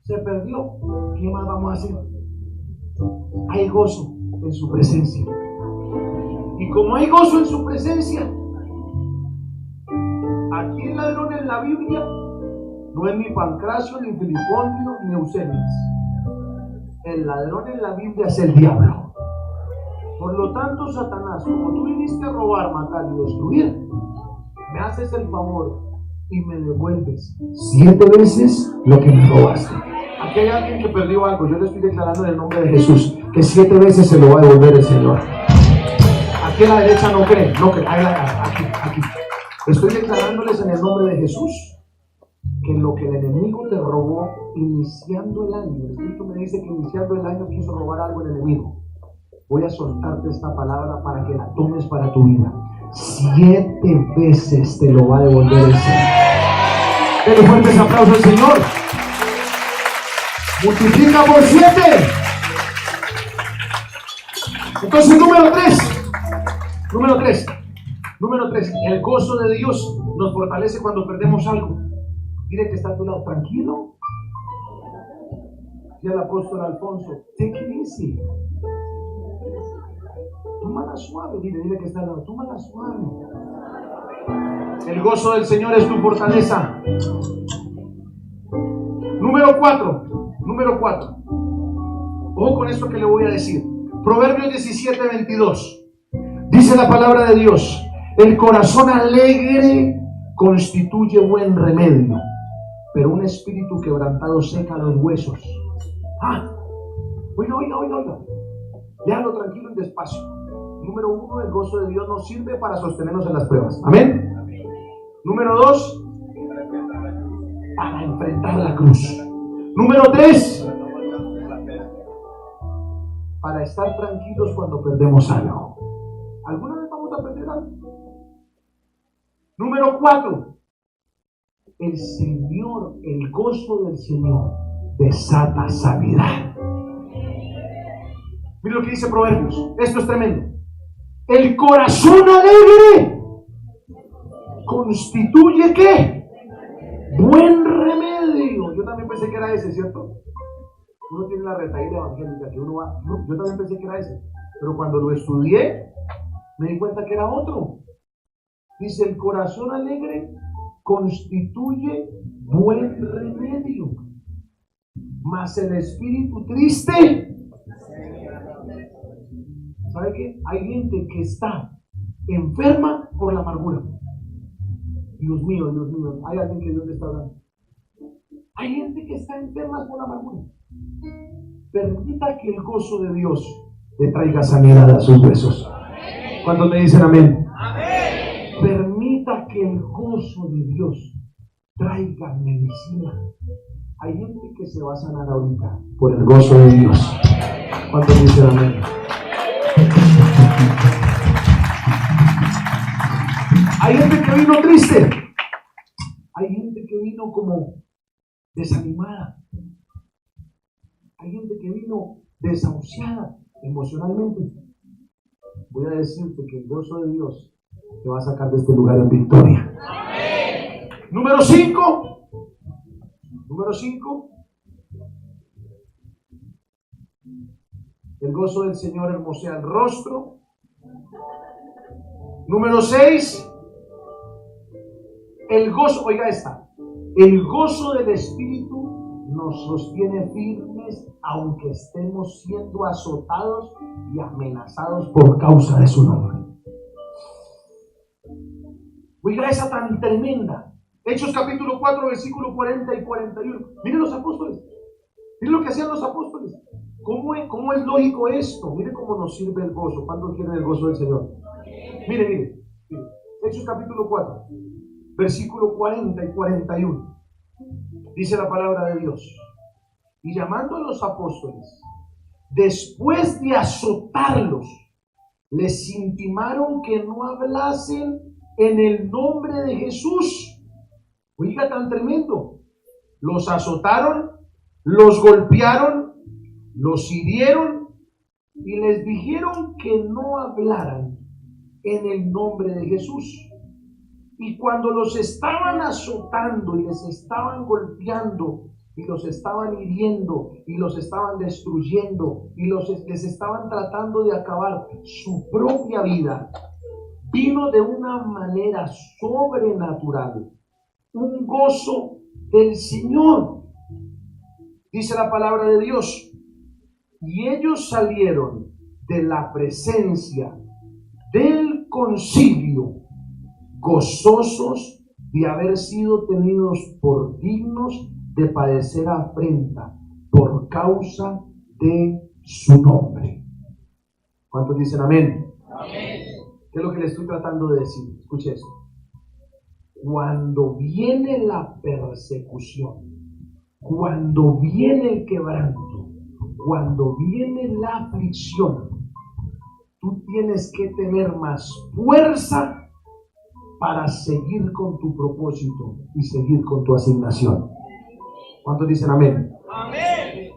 Se perdió. ¿Qué más vamos a hacer? Hay gozo en su presencia. Y como hay gozo en su presencia, aquí el ladrón en la Biblia no es ni Pancracio, ni Filipondio, ni Eusenias. El ladrón en la Biblia es el diablo. Por lo tanto, Satanás, como tú viniste a robar, matar y destruir, me haces el favor y me devuelves 7 veces lo que me robaste. Aquí hay alguien que perdió algo. Yo le estoy declarando en el nombre de Jesús que 7 veces se lo va a devolver el Señor. Aquí a la derecha no cree, no cree. Aquí. Estoy declarándoles en el nombre de Jesús que lo que el enemigo te robó iniciando el año, el Espíritu me dice que iniciando el año quiso robar algo el enemigo. Voy a soltarte esta palabra para que la tomes para tu vida. 7 veces te lo va a devolver el Señor. Denle fuertes aplausos al Señor. Multiplica por 7. Entonces, número 3, el gozo de Dios nos fortalece cuando perdemos algo. Dile que está a tu lado, tranquilo. Y el apóstol Alfonso, take it easy. Tómala suave, dile que está al lado, tómala suave. El gozo del Señor es tu fortaleza. Número 4. Ojo con esto que le voy a decir. Proverbios 17:22. Dice la palabra de Dios: el corazón alegre constituye buen remedio, pero un espíritu quebrantado seca los huesos. Oiga. Léalo tranquilo y despacio. Número 1, el gozo de Dios nos sirve para sostenernos en las pruebas. Amén. Número 2, para enfrentar la cruz. Número 3, para estar tranquilos cuando perdemos algo. ¿Alguna vez vamos a perder algo? Número 4, el Señor, el gozo del Señor desata sanidad. Mira lo que dice Proverbios. Esto es tremendo. El corazón alegre constituye ¿qué? Buen remedio. Yo también pensé que era ese, ¿cierto? Uno tiene la retaíla evangélica que uno va. No, yo también pensé que era ese. Pero cuando lo estudié, me di cuenta que era otro. Dice: el corazón alegre constituye buen remedio, mas el espíritu triste. ¿Sabe qué? Hay gente que está enferma por la amargura. Dios mío, hay alguien que Dios le está hablando. Hay gente que está enferma por la amargura. Permita que el gozo de Dios le traiga sanidad a sus huesos. ¿Cuántos me dicen amén? Amén. Permita que el gozo de Dios traiga medicina. Hay gente que se va a sanar ahorita por el gozo de Dios. ¿Cuántos dicen amén? Hay gente que vino triste. Hay gente que vino como desanimada. Hay gente que vino desahuciada emocionalmente. Voy a decirte que el gozo de Dios te va a sacar de este lugar en victoria. Amén. Número 5. El gozo del Señor hermosea el rostro. Número 6. El gozo, oiga esta. El gozo del Espíritu nos sostiene firmes aunque estemos siendo azotados y amenazados por causa de su nombre. Oiga esa tan tremenda. Hechos capítulo 4, versículo 40 y 41. Miren los apóstoles. Miren lo que hacían los apóstoles. ¿Cómo es lógico esto? Mire cómo nos sirve el gozo. ¿Cuántos quieren el gozo del Señor? Mire. Hechos capítulo 4, versículo 40 y 41. Dice la palabra de Dios. Y llamando a los apóstoles, después de azotarlos, les intimaron que no hablasen en el nombre de Jesús. Oiga, tan tremendo. Los azotaron, los golpearon, los hirieron y les dijeron que no hablaran en el nombre de Jesús. Y cuando los estaban azotando y les estaban golpeando y los estaban hiriendo y los estaban destruyendo y les estaban tratando de acabar su propia vida, vino de una manera sobrenatural un gozo del Señor. Dice la palabra de Dios, y ellos salieron de la presencia del concilio gozosos de haber sido tenidos por dignos de padecer afrenta por causa de su nombre. ¿Cuántos dicen amén? Amén. ¿Qué es lo que le estoy tratando de decir? Escuche esto. Cuando viene la persecución, cuando viene el quebranto, cuando viene la aflicción, tú tienes que tener más fuerza para seguir con tu propósito y seguir con tu asignación. ¿Cuántos dicen amén? Amén.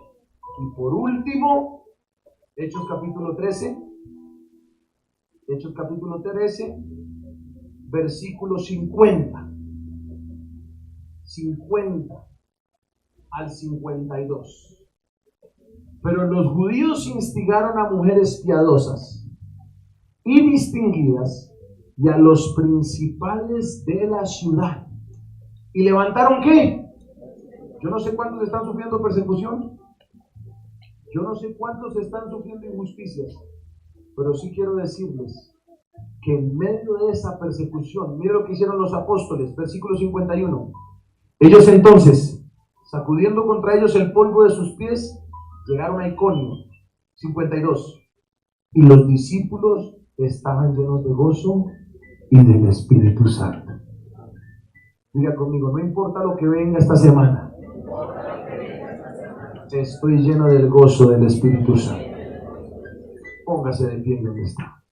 Y por último, Hechos capítulo 13, versículo 50 al 52. Pero los judíos instigaron a mujeres piadosas y distinguidas y a los principales de la ciudad. ¿Y levantaron qué? Yo no sé cuántos están sufriendo persecución. Yo no sé cuántos están sufriendo injusticias. Pero sí quiero decirles que en medio de esa persecución, mire lo que hicieron los apóstoles, versículo 51. Ellos entonces, sacudiendo contra ellos el polvo de sus pies, llegaron a Iconio. 52. Y los discípulos estaban llenos de gozo y del Espíritu Santo. Diga conmigo, no importa lo que venga esta semana, estoy lleno del gozo del Espíritu Santo. Póngase de pie donde está.